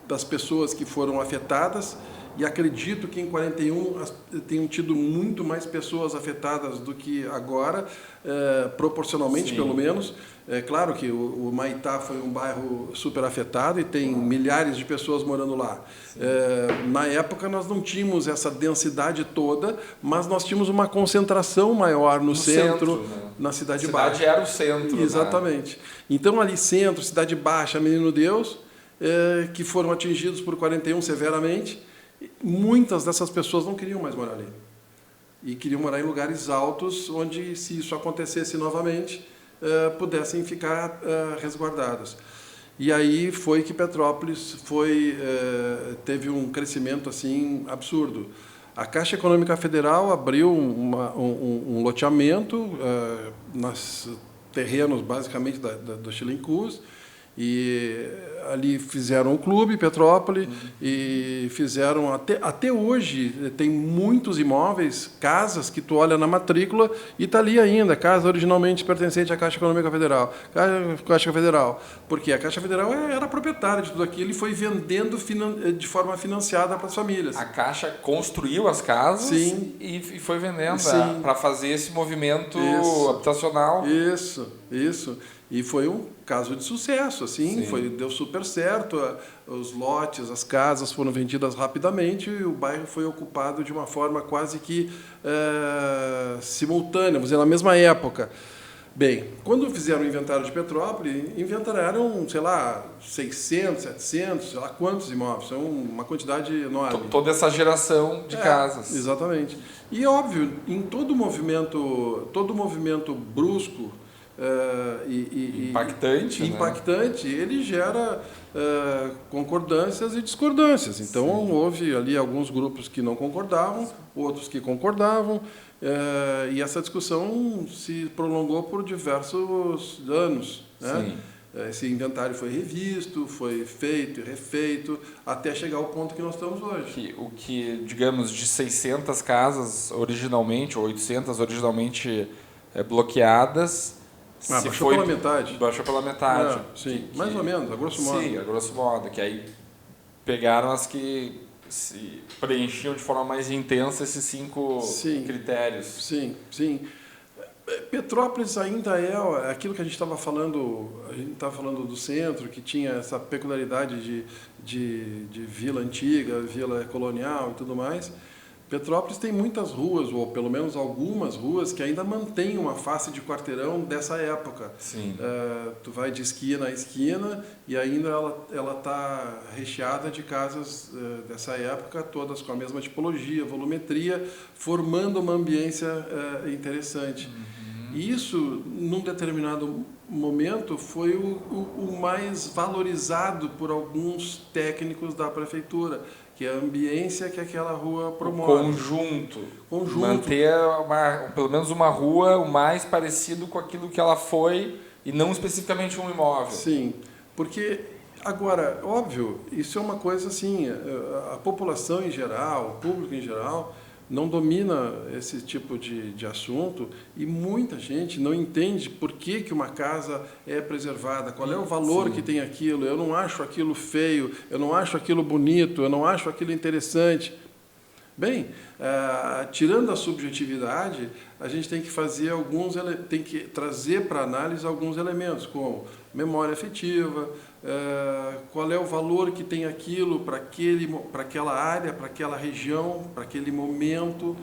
das pessoas que foram afetadas, e acredito que em 41 tenham tido muito mais pessoas afetadas do que agora, proporcionalmente Sim. pelo menos. É claro que o Humaitá foi um bairro super afetado e tem milhares de pessoas morando lá. Na época nós não tínhamos essa densidade toda, mas nós tínhamos uma concentração maior no centro, né? Na Cidade Baixa. A cidade era o centro. Exatamente. Né? Então ali centro, Cidade Baixa, Menino Deus, que foram atingidos por 41 severamente, muitas dessas pessoas não queriam mais morar ali. E queriam morar em lugares altos, onde, se isso acontecesse novamente, pudessem ficar resguardados. E aí foi que Petrópolis teve um crescimento assim absurdo. A Caixa Econômica Federal abriu um loteamento nos terrenos, basicamente, do Chilencus, e ali fizeram um clube, Petrópolis, e fizeram, até hoje, tem muitos imóveis, casas que tu olha na matrícula e está ali ainda, casa originalmente pertencente à Caixa Econômica Federal. Caixa Federal, porque a Caixa Federal era proprietária de tudo aquilo e foi vendendo de forma financiada para as famílias. A Caixa construiu as casas Sim. e foi vendendo para fazer esse movimento habitacional. Isso. E foi um caso de sucesso, assim, deu super certo, os lotes, as casas foram vendidas rapidamente e o bairro foi ocupado de uma forma quase que simultânea, vamos dizer, na mesma época. Bem, quando fizeram o inventário de Petrópolis, inventariaram, sei lá, 600, 700, sei lá quantos imóveis, são uma quantidade enorme. Toda essa geração de casas. Exatamente. E, óbvio, em todo movimento brusco, impactante, né? Ele gera concordâncias e discordâncias. Então, houve ali alguns grupos que não concordavam, outros que concordavam, e essa discussão se prolongou por diversos anos. Né? Esse inventário foi revisto, foi feito e refeito, até chegar ao ponto que nós estamos hoje. O que, digamos, de 600 casas originalmente, ou 800 originalmente bloqueadas... baixou pela metade. Baixou pela metade. Sim, mais ou menos, a grosso modo. Sim, a grosso modo. Que aí pegaram as que se preenchiam de forma mais intensa esses 5 critérios. Sim. Petrópolis ainda é aquilo que a gente estava falando do centro, que tinha essa peculiaridade de vila antiga, vila colonial e tudo mais. Petrópolis tem muitas ruas, ou pelo menos algumas ruas, que ainda mantêm uma face de quarteirão dessa época. Tu vai de esquina a esquina e ainda ela está recheada de casas dessa época, todas com a mesma tipologia, volumetria, formando uma ambiência interessante. E isso, num determinado momento, foi o mais valorizado por alguns técnicos da prefeitura, que é a ambiência que aquela rua promove. Conjunto. Manter pelo menos uma rua o mais parecido com aquilo que ela foi e não especificamente um imóvel. Sim, porque, agora, óbvio, isso é uma coisa assim, a população em geral, o público em geral, não domina esse tipo de assunto e muita gente não entende por que uma casa é preservada, qual é o valor que tem aquilo. Eu não acho aquilo feio, eu não acho aquilo bonito, eu não acho aquilo interessante. Bem, tirando a subjetividade, a gente tem que tem que trazer para análise alguns elementos, como memória afetiva, qual é o valor que tem aquilo para aquela área, para aquela região, para aquele momento.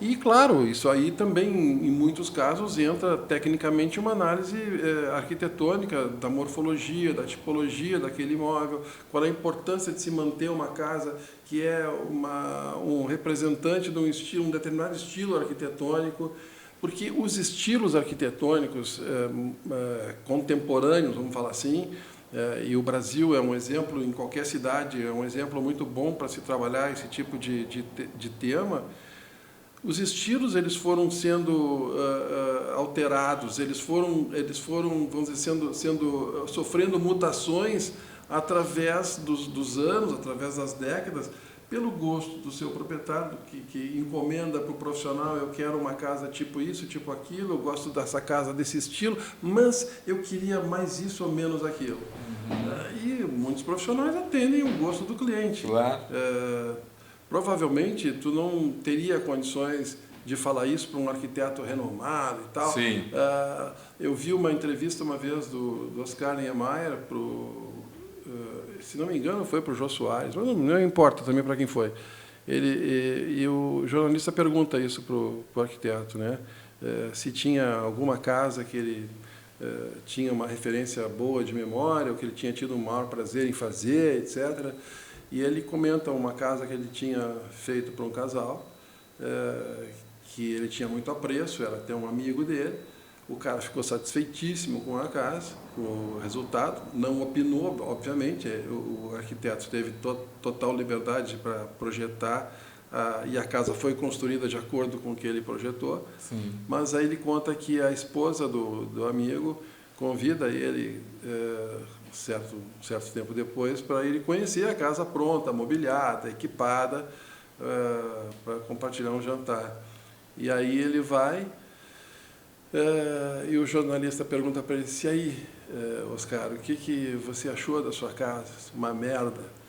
E, claro, isso aí também, em muitos casos, entra tecnicamente uma análise arquitetônica da morfologia, da tipologia daquele imóvel, qual a importância de se manter uma casa que é um representante de um estilo, um determinado estilo arquitetônico, porque os estilos arquitetônicos contemporâneos, vamos falar assim, e o Brasil é um exemplo, em qualquer cidade, é um exemplo muito bom para se trabalhar esse tipo de tema. Os estilos eles foram sendo alterados, eles foram, vamos dizer, sofrendo mutações através dos anos, através das décadas, pelo gosto do seu proprietário, que encomenda para o profissional: eu quero uma casa tipo isso, tipo aquilo, eu gosto dessa casa desse estilo, mas eu queria mais isso ou menos aquilo. E muitos profissionais atendem o gosto do cliente. Claro. Provavelmente tu não teria condições de falar isso para um arquiteto renomado e tal. Sim. Eu vi uma entrevista uma vez do Oscar Niemeyer, se não me engano foi para o Jô Soares, mas não importa também para quem foi. E o jornalista pergunta isso para o arquiteto, né? Se tinha alguma casa que ele tinha uma referência boa de memória, ou que ele tinha tido o maior prazer em fazer, etc. E ele comenta uma casa que ele tinha feito para um casal, que ele tinha muito apreço, era até um amigo dele. O cara ficou satisfeitíssimo com a casa, com o resultado, não opinou, obviamente, o arquiteto teve total liberdade para projetar, e a casa foi construída de acordo com o que ele projetou. Sim. Mas aí ele conta que a esposa do amigo convida ele, certo tempo depois, para ele conhecer a casa pronta, mobiliada, equipada, para compartilhar um jantar. E aí ele vai, e o jornalista pergunta para ele: e aí, Oscar, o que você achou da sua casa? Uma merda.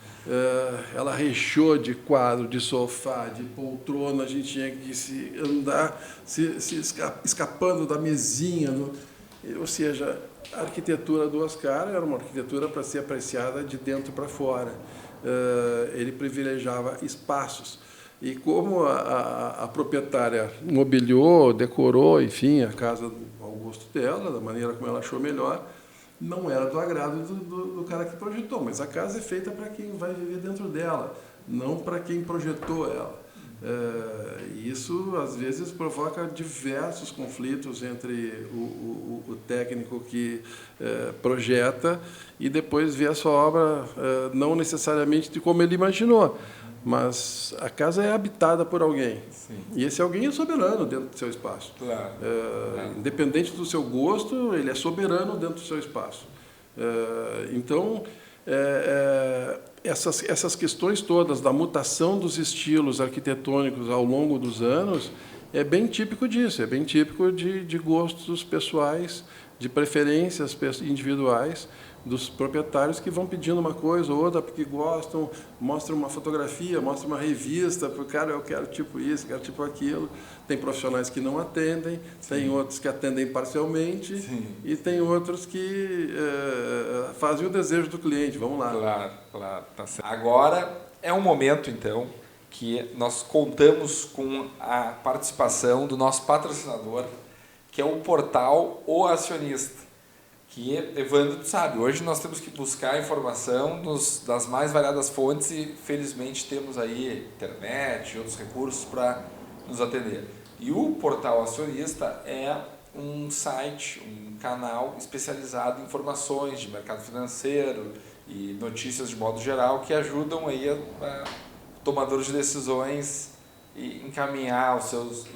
Ela rechou de quadro, de sofá, de poltrona, a gente tinha que se andar escapando da mesinha. Ou seja, a arquitetura do Oscar era uma arquitetura para ser apreciada de dentro para fora. Ele privilegiava espaços. E como a proprietária mobiliou, decorou, enfim, a casa ao gosto dela, da maneira como ela achou melhor, não era do agrado do cara que projetou, mas a casa é feita para quem vai viver dentro dela, não para quem projetou ela. E isso, às vezes, provoca diversos conflitos entre o técnico que projeta e depois vê a sua obra, não necessariamente de como ele imaginou, mas a casa é habitada por alguém. Sim. E esse alguém é soberano dentro do seu espaço. Claro. Independente do seu gosto, ele é soberano dentro do seu espaço. Então, essas questões todas da mutação dos estilos arquitetônicos ao longo dos anos é bem típico disso, é bem típico de gostos pessoais, de preferências individuais dos proprietários que vão pedindo uma coisa ou outra porque gostam, mostram uma fotografia, mostram uma revista, porque, cara, eu quero tipo isso, quero tipo aquilo. Tem profissionais que não atendem, sim, tem outros que atendem parcialmente, sim, e tem outros que fazem o desejo do cliente. Vamos lá. Claro, tá certo. Agora é um momento, então, que nós contamos com a participação do nosso patrocinador, que é o portal O Acionista. Que, Evandro, tu sabe, hoje nós temos que buscar informação das mais variadas fontes e, felizmente, temos aí internet e outros recursos para nos atender. E o Portal Acionista é um site, um canal especializado em informações de mercado financeiro e notícias de modo geral que ajudam aí a tomadores de decisões e encaminhar os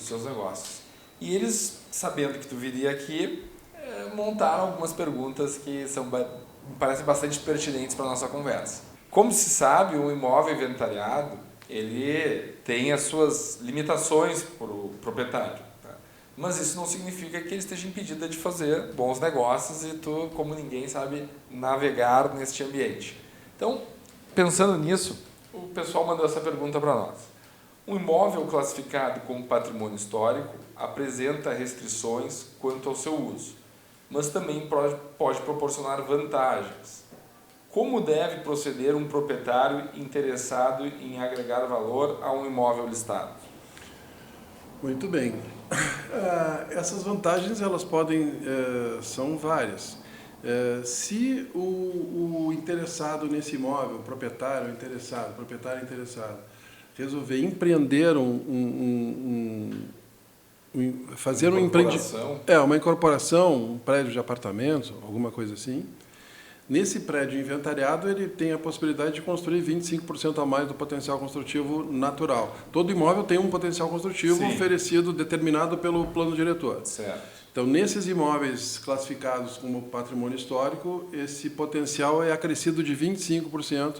seus negócios. E eles, sabendo que tu viria aqui, montaram algumas perguntas que me parecem bastante pertinentes para a nossa conversa. Como se sabe, um imóvel inventariado, ele tem as suas limitações para o proprietário. Tá? Mas isso não significa que ele esteja impedido de fazer bons negócios e tu, como ninguém, sabe navegar neste ambiente. Então, pensando nisso, o pessoal mandou essa pergunta para nós. Um imóvel classificado como patrimônio histórico apresenta restrições quanto ao seu uso, mas também pode proporcionar vantagens. Como deve proceder um proprietário interessado em agregar valor a um imóvel listado? Muito bem. Essas vantagens elas são várias. Se o interessado nesse imóvel, o proprietário interessado, resolver empreender fazer uma incorporação, um prédio de apartamentos, alguma coisa assim. Nesse prédio inventariado, ele tem a possibilidade de construir 25% a mais do potencial construtivo natural. Todo imóvel tem um potencial construtivo oferecido, determinado pelo plano diretor. Certo. Então, nesses imóveis classificados como patrimônio histórico, esse potencial é acrescido de 25%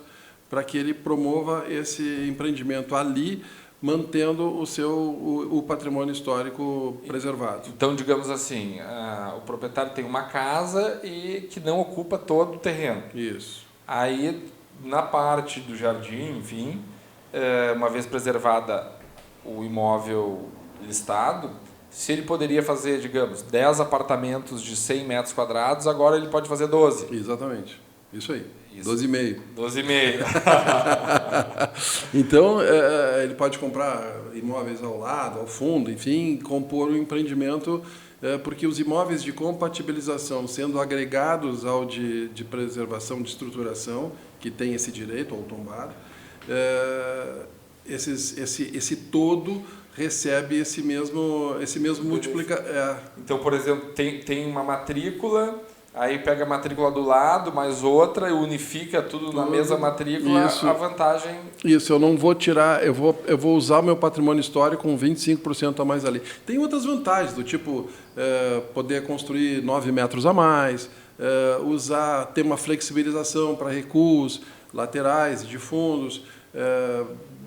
para que ele promova esse empreendimento ali, mantendo o patrimônio histórico preservado. Então, digamos assim, o proprietário tem uma casa e que não ocupa todo o terreno. Isso. Aí, na parte do jardim, enfim, uma vez preservada o imóvel listado, se ele poderia fazer, digamos, 10 apartamentos de 100 metros quadrados, agora ele pode fazer 12. Exatamente. Isso aí. 12,5. 12,5. Então, ele pode comprar imóveis ao lado, ao fundo, enfim, compor um empreendimento, porque os imóveis de compatibilização, sendo agregados ao de preservação, de estruturação, que tem esse direito ao tombado, esse todo recebe esse mesmo multiplicador. Então, por exemplo, tem uma matrícula, aí pega a matrícula do lado, mais outra, e unifica tudo na mesma matrícula, a vantagem... Isso, eu não vou tirar, eu vou usar o meu patrimônio histórico com 25% a mais ali. Tem outras vantagens, do tipo poder construir 9 metros a mais, ter uma flexibilização para recuos laterais e de fundos,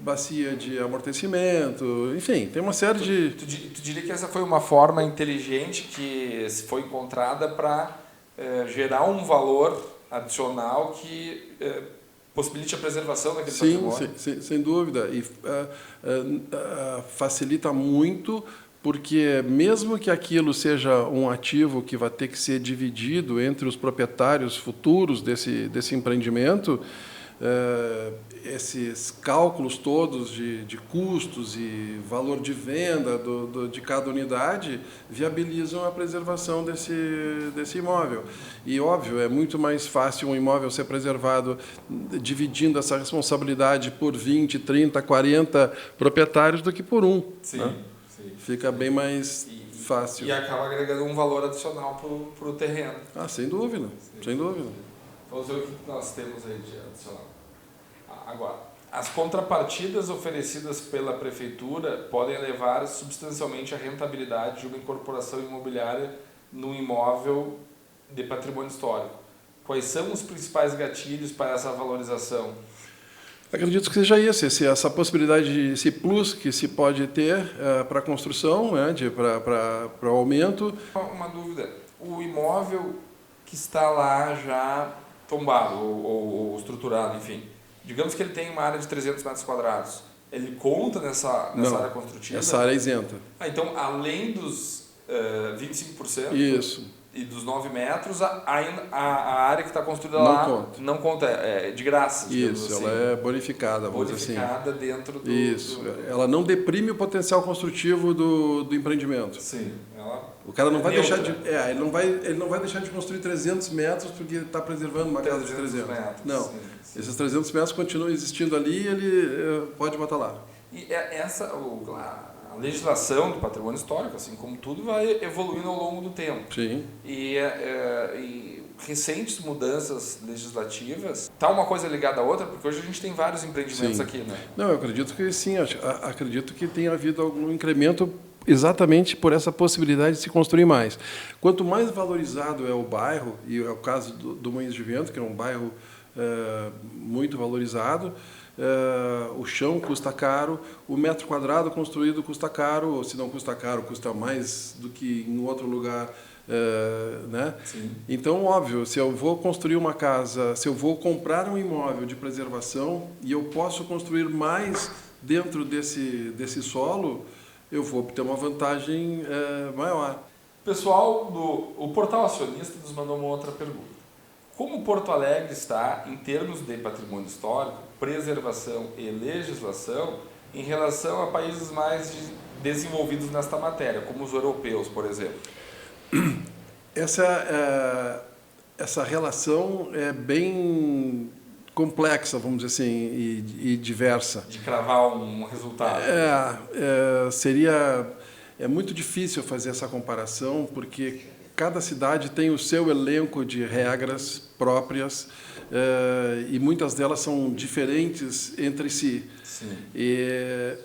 bacia de amortecimento, enfim, tem uma série de... Tu diria que essa foi uma forma inteligente que foi encontrada para gerar um valor adicional que possibilite a preservação daquele patrimônio? Sim, sem dúvida. E facilita muito, porque mesmo que aquilo seja um ativo que vai ter que ser dividido entre os proprietários futuros desse empreendimento, esses cálculos todos de custos e valor de venda de cada unidade viabilizam a preservação desse imóvel. E, óbvio, é muito mais fácil um imóvel ser preservado dividindo essa responsabilidade por 20, 30, 40 proprietários do que por um. Sim, né? sim. Fica bem mais fácil. E acaba agregando um valor adicional para o terreno. Sem dúvida, sem dúvida. Vamos ver o que nós temos aí de adicional. Agora, as contrapartidas oferecidas pela Prefeitura podem elevar substancialmente a rentabilidade de uma incorporação imobiliária no imóvel de patrimônio histórico. Quais são os principais gatilhos para essa valorização? Acredito que seja essa possibilidade, esse plus que se pode ter para a construção, né, para o aumento. Uma dúvida, o imóvel que está lá já tombado ou estruturado, enfim, digamos que ele tem uma área de 300 metros quadrados, ele conta nessa área construtiva? Essa área é isenta. Então, além dos 25%, isso, e dos 9 metros, a área que está construída lá não conta, é de graça. Isso, assim. Ela é bonificada, vamos dizer assim. Bonificada dentro do... Isso, ela não deprime o potencial construtivo do empreendimento. Sim, o cara não vai deixar de... ele não vai deixar de construir 300 metros porque está preservando uma casa de 300 metros. Não, sim. Esses 300 metros continuam existindo ali e ele pode botar lá. E a legislação do patrimônio histórico, assim como tudo, vai evoluindo ao longo do tempo. Sim. E recentes mudanças legislativas, está uma coisa ligada à outra, porque hoje a gente tem vários empreendimentos aqui, né? Não, eu acredito que sim, acredito que tenha havido algum incremento exatamente por essa possibilidade de se construir mais. Quanto mais valorizado é o bairro, e é o caso do Moinhos de Vento, que é um bairro muito valorizado, o chão custa caro, o metro quadrado construído custa caro, ou se não custa caro, custa mais do que em outro lugar. Né? Então, óbvio, se eu vou construir uma casa, se eu vou comprar um imóvel de preservação e eu posso construir mais dentro desse solo, eu vou ter uma vantagem maior. Pessoal, o Portal Acionista nos mandou uma outra pergunta. Como Porto Alegre está em termos de patrimônio histórico, preservação e legislação em relação a países mais desenvolvidos nesta matéria, como os europeus, por exemplo? Essa relação é bem complexa, vamos dizer assim, e diversa. De cravar um resultado. É muito difícil fazer essa comparação, porque cada cidade tem o seu elenco de regras próprias, e muitas delas são diferentes entre si. Sim.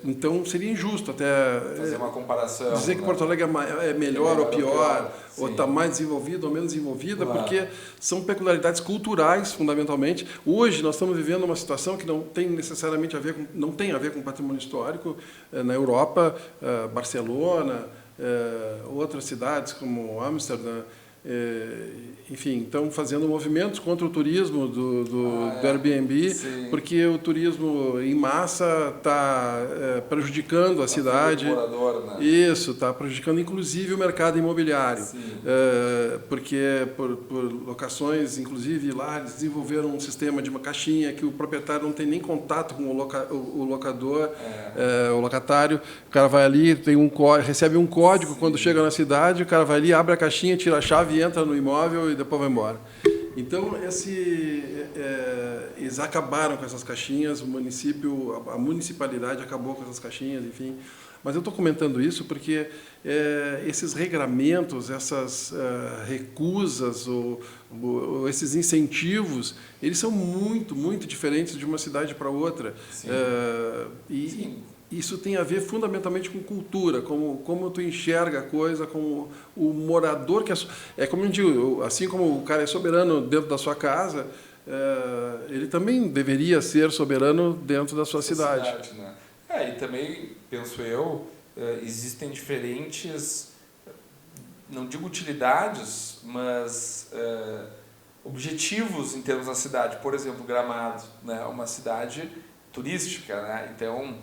Então seria injusto até fazer uma comparação, dizer que Porto Alegre é melhor ou pior, ou está mais desenvolvida ou menos desenvolvida, porque são peculiaridades culturais, fundamentalmente. Hoje nós estamos vivendo uma situação que não tem necessariamente não tem a ver com patrimônio histórico. Na Europa, Barcelona, outras cidades como Amsterdã, enfim, estão fazendo movimentos contra o turismo do Airbnb, porque o turismo em massa está prejudicando a cidade. Morador, né? Isso, está prejudicando inclusive o mercado imobiliário, porque por locações, inclusive lá eles desenvolveram um sistema de uma caixinha que o proprietário não tem nem contato com o locador, o locatário. O cara vai ali, recebe um código quando chega na cidade, o cara vai ali, abre a caixinha, tira a chave, entra no imóvel e depois vai embora. Então, eles acabaram com essas caixinhas, a municipalidade acabou com essas caixinhas, enfim. Mas eu estou comentando isso porque esses regramentos, essas recusas ou esses incentivos, eles são muito, muito diferentes de uma cidade para outra. Sim. Isso tem a ver fundamentalmente com cultura, como tu enxerga a coisa, como o morador que é como eu digo, assim como o cara é soberano dentro da sua casa, ele também deveria ser soberano dentro da sua cidade. Né? E também, penso eu, existem diferentes, não digo utilidades, mas objetivos em termos da cidade. Por exemplo, Gramado, né? Uma cidade turística, né? Então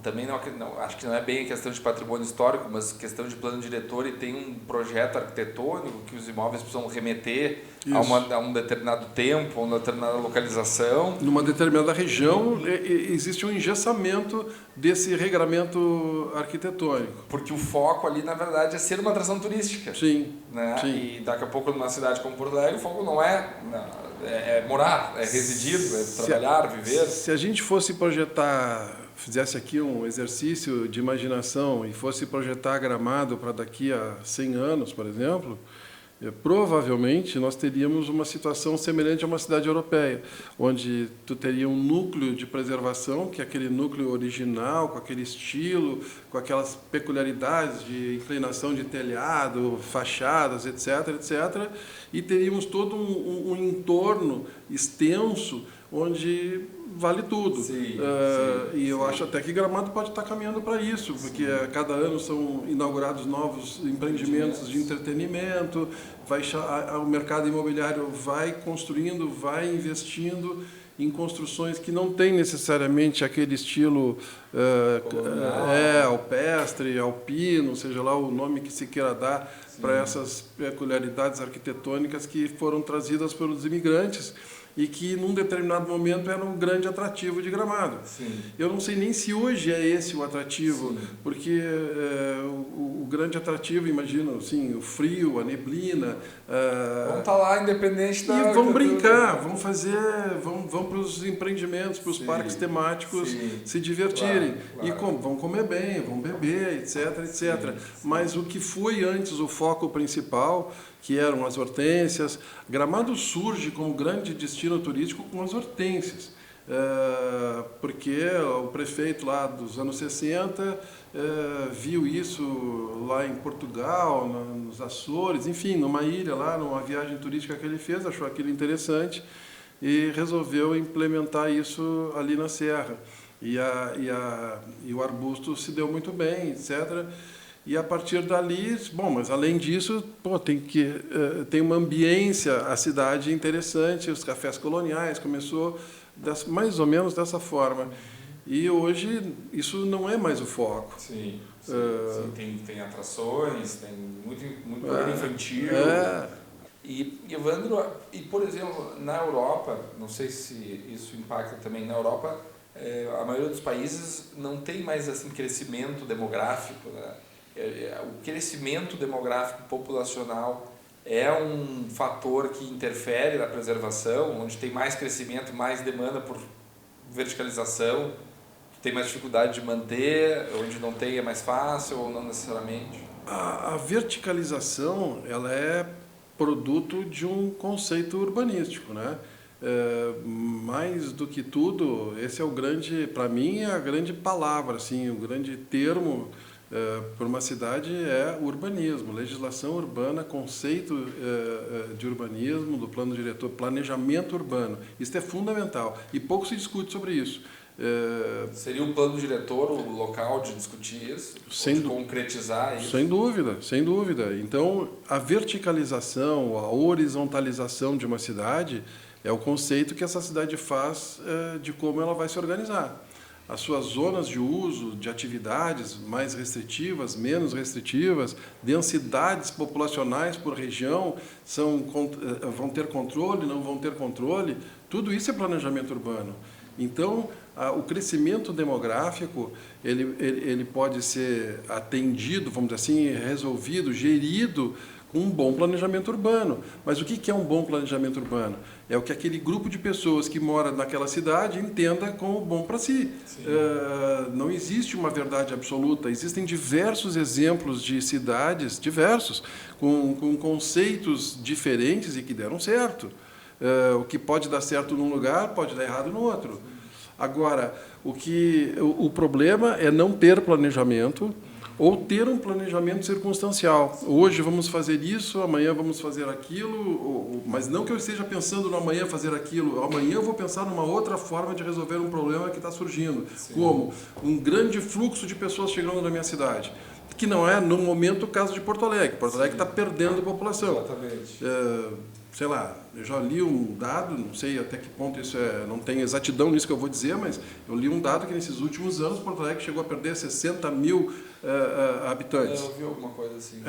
também não, acho que não é bem a questão de patrimônio histórico, mas questão de plano diretor, e tem um projeto arquitetônico que os imóveis precisam remeter a um determinado tempo, a uma determinada localização. Numa determinada região existe um engessamento desse regramento arquitetônico. Porque o foco ali, na verdade, é ser uma atração turística. Sim. Né? Sim. E daqui a pouco, numa cidade como Porto Alegre, o foco não é morar, é residir, é trabalhar, viver. Se a gente fosse fizesse aqui um exercício de imaginação e fosse projetar Gramado para daqui a 100 anos, por exemplo, provavelmente nós teríamos uma situação semelhante a uma cidade europeia, onde tu teria um núcleo de preservação, que é aquele núcleo original, com aquele estilo, com aquelas peculiaridades de inclinação de telhado, fachadas, etc., etc., e teríamos todo um entorno extenso onde vale tudo. E eu acho até que Gramado pode estar caminhando para isso, porque a cada ano são inaugurados novos empreendimentos de entretenimento, o mercado imobiliário vai construindo, vai investindo em construções que não têm necessariamente aquele estilo alpestre, alpino, seja lá o nome que se queira dar para essas peculiaridades arquitetônicas que foram trazidas pelos imigrantes e que, num determinado momento, era um grande atrativo de Gramado. Sim. Eu não sei nem se hoje é esse o atrativo, porque o grande atrativo, imagino, assim, o frio, a neblina... vamos estar lá, independente da... E vamos brincar, vamos para os empreendimentos, para os parques temáticos se divertirem. Claro. E vão comer bem, vão beber, etc., etc. Mas o que foi antes o foco principal, que eram as hortênsias. Gramado surge como grande destino turístico com as hortênsias, porque o prefeito lá dos anos 60 viu isso lá em Portugal, nos Açores, enfim, numa ilha lá, numa viagem turística que ele fez, achou aquilo interessante e resolveu implementar isso ali na Serra. E o arbusto se deu muito bem, etc., e a partir dali, mas além disso, tem uma ambiência, a cidade interessante, os cafés coloniais, começou mais ou menos dessa forma. E hoje isso não é mais o foco. Sim. Tem atrações, tem muito programa infantil. E, Evandro, por exemplo, na Europa, não sei se isso impacta também, na Europa, a maioria dos países não tem mais assim crescimento demográfico, né? O crescimento demográfico populacional é um fator que interfere na preservação, onde tem mais crescimento, mais demanda por verticalização, tem mais dificuldade de manter, onde não tem é mais fácil ou não necessariamente? A verticalização, ela é produto de um conceito urbanístico, né? Mais do que tudo, esse é o grande, para mim, é a grande palavra, assim, o grande termo para uma cidade é urbanismo, legislação urbana, conceito de urbanismo, do plano diretor, planejamento urbano. Isso é fundamental e pouco se discute sobre isso. Seria o plano diretor o local de discutir isso, de concretizar isso? Sem dúvida, sem dúvida. Então, a verticalização, a horizontalização de uma cidade é o conceito que essa cidade faz de como ela vai se organizar. As suas zonas de uso, de atividades mais restritivas, menos restritivas, densidades populacionais por região, vão ter controle, não vão ter controle, tudo isso é planejamento urbano. Então, o crescimento demográfico ele pode ser atendido, vamos dizer assim, resolvido, gerido com um bom planejamento urbano. Mas o que é um bom planejamento urbano? É o que aquele grupo de pessoas que mora naquela cidade entenda como bom para si. Não existe uma verdade absoluta. Existem diversos exemplos de cidades, diversos, com conceitos diferentes e que deram certo. O que pode dar certo num lugar pode dar errado no outro. Agora, o problema é não ter planejamento ou ter um planejamento circunstancial. Hoje vamos fazer isso, amanhã vamos fazer aquilo, mas não que eu esteja pensando no amanhã fazer aquilo. Amanhã eu vou pensar numa outra forma de resolver um problema que está surgindo. Sim. Como um grande fluxo de pessoas chegando na minha cidade. Que não é, no momento, o caso de Porto Alegre. Porto Alegre está perdendo população. Exatamente. Sei lá, eu já li um dado, não sei até que ponto isso não tem exatidão nisso que eu vou dizer, mas eu li um dado que nesses últimos anos Porto Alegre chegou a perder 60 mil habitantes. Eu ouvi alguma coisa assim.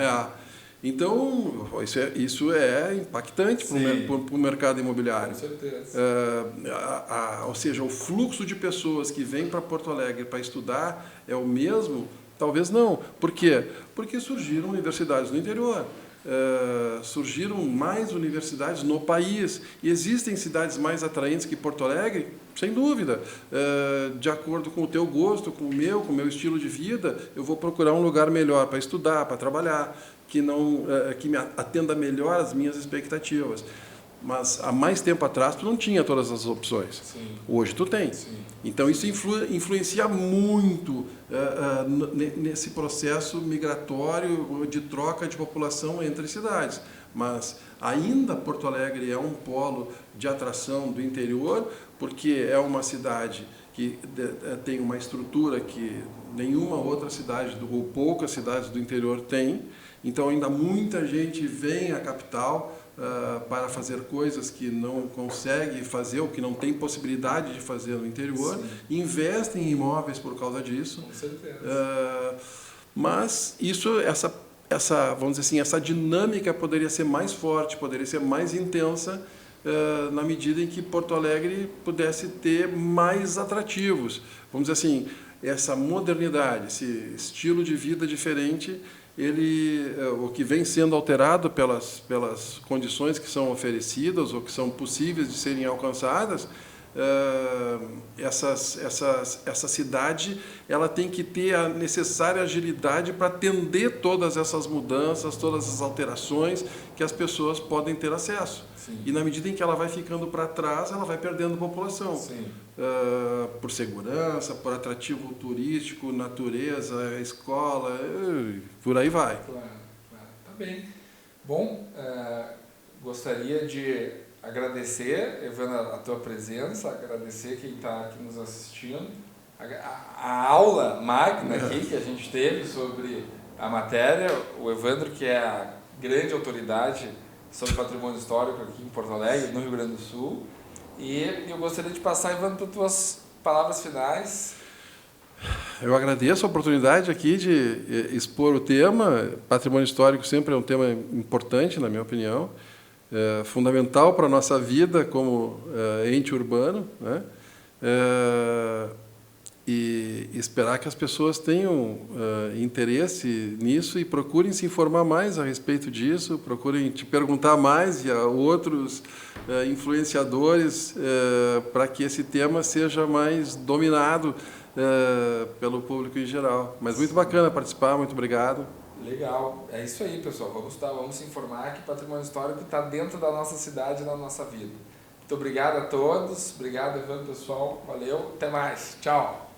Então, isso é impactante para o mercado imobiliário. Com certeza. Ou seja, o fluxo de pessoas que vêm para Porto Alegre para estudar é o mesmo? Talvez não. Por quê? Porque surgiram universidades no interior. Surgiram mais universidades no país e existem cidades mais atraentes que Porto Alegre, sem dúvida. De acordo com o teu gosto, com o meu estilo de vida, eu vou procurar um lugar melhor para estudar, para trabalhar, que me atenda melhor às minhas expectativas. Mas há mais tempo atrás tu não tinha todas as opções. Sim. Hoje tu tem. Sim. Então isso influencia muito nesse processo migratório de troca de população entre cidades. Mas ainda Porto Alegre é um polo de atração do interior, porque é uma cidade que tem uma estrutura que nenhuma outra cidade, ou poucas cidades do interior têm. Então ainda muita gente vem à capital para fazer coisas que não consegue fazer ou que não tem possibilidade de fazer no interior. Sim. Investem em imóveis por causa disso. Com certeza. Mas vamos dizer assim, essa dinâmica poderia ser mais forte, poderia ser mais intensa na medida em que Porto Alegre pudesse ter mais atrativos. Vamos dizer assim, essa modernidade, esse estilo de vida diferente, o que vem sendo alterado pelas condições que são oferecidas ou que são possíveis de serem alcançadas, essa cidade ela tem que ter a necessária agilidade para atender todas essas mudanças, todas as alterações que as pessoas podem ter acesso. Sim. E na medida em que ela vai ficando para trás, ela vai perdendo população. Sim. Por segurança, por atrativo turístico, natureza, escola, por aí vai. Claro. Tá bem. Bom, gostaria de agradecer, Evandro, a tua presença, agradecer quem está aqui nos assistindo, a aula magna aqui que a gente teve sobre a matéria, o Evandro, que é a grande autoridade sobre patrimônio histórico aqui em Porto Alegre, no Rio Grande do Sul, e eu gostaria de passar, Evandro, para as tuas palavras finais. Eu agradeço a oportunidade aqui de expor o tema. Patrimônio histórico sempre é um tema importante, na minha opinião, fundamental para a nossa vida como ente urbano, né? e esperar que as pessoas tenham interesse nisso e procurem se informar mais a respeito disso, procurem te perguntar mais e a outros influenciadores para que esse tema seja mais dominado pelo público em geral. Mas muito bacana participar, muito obrigado. Legal, é isso aí, pessoal. Vamos se informar que patrimônio histórico está dentro da nossa cidade e da nossa vida. Muito obrigado a todos, obrigado, Evandro, pessoal, valeu, até mais, tchau.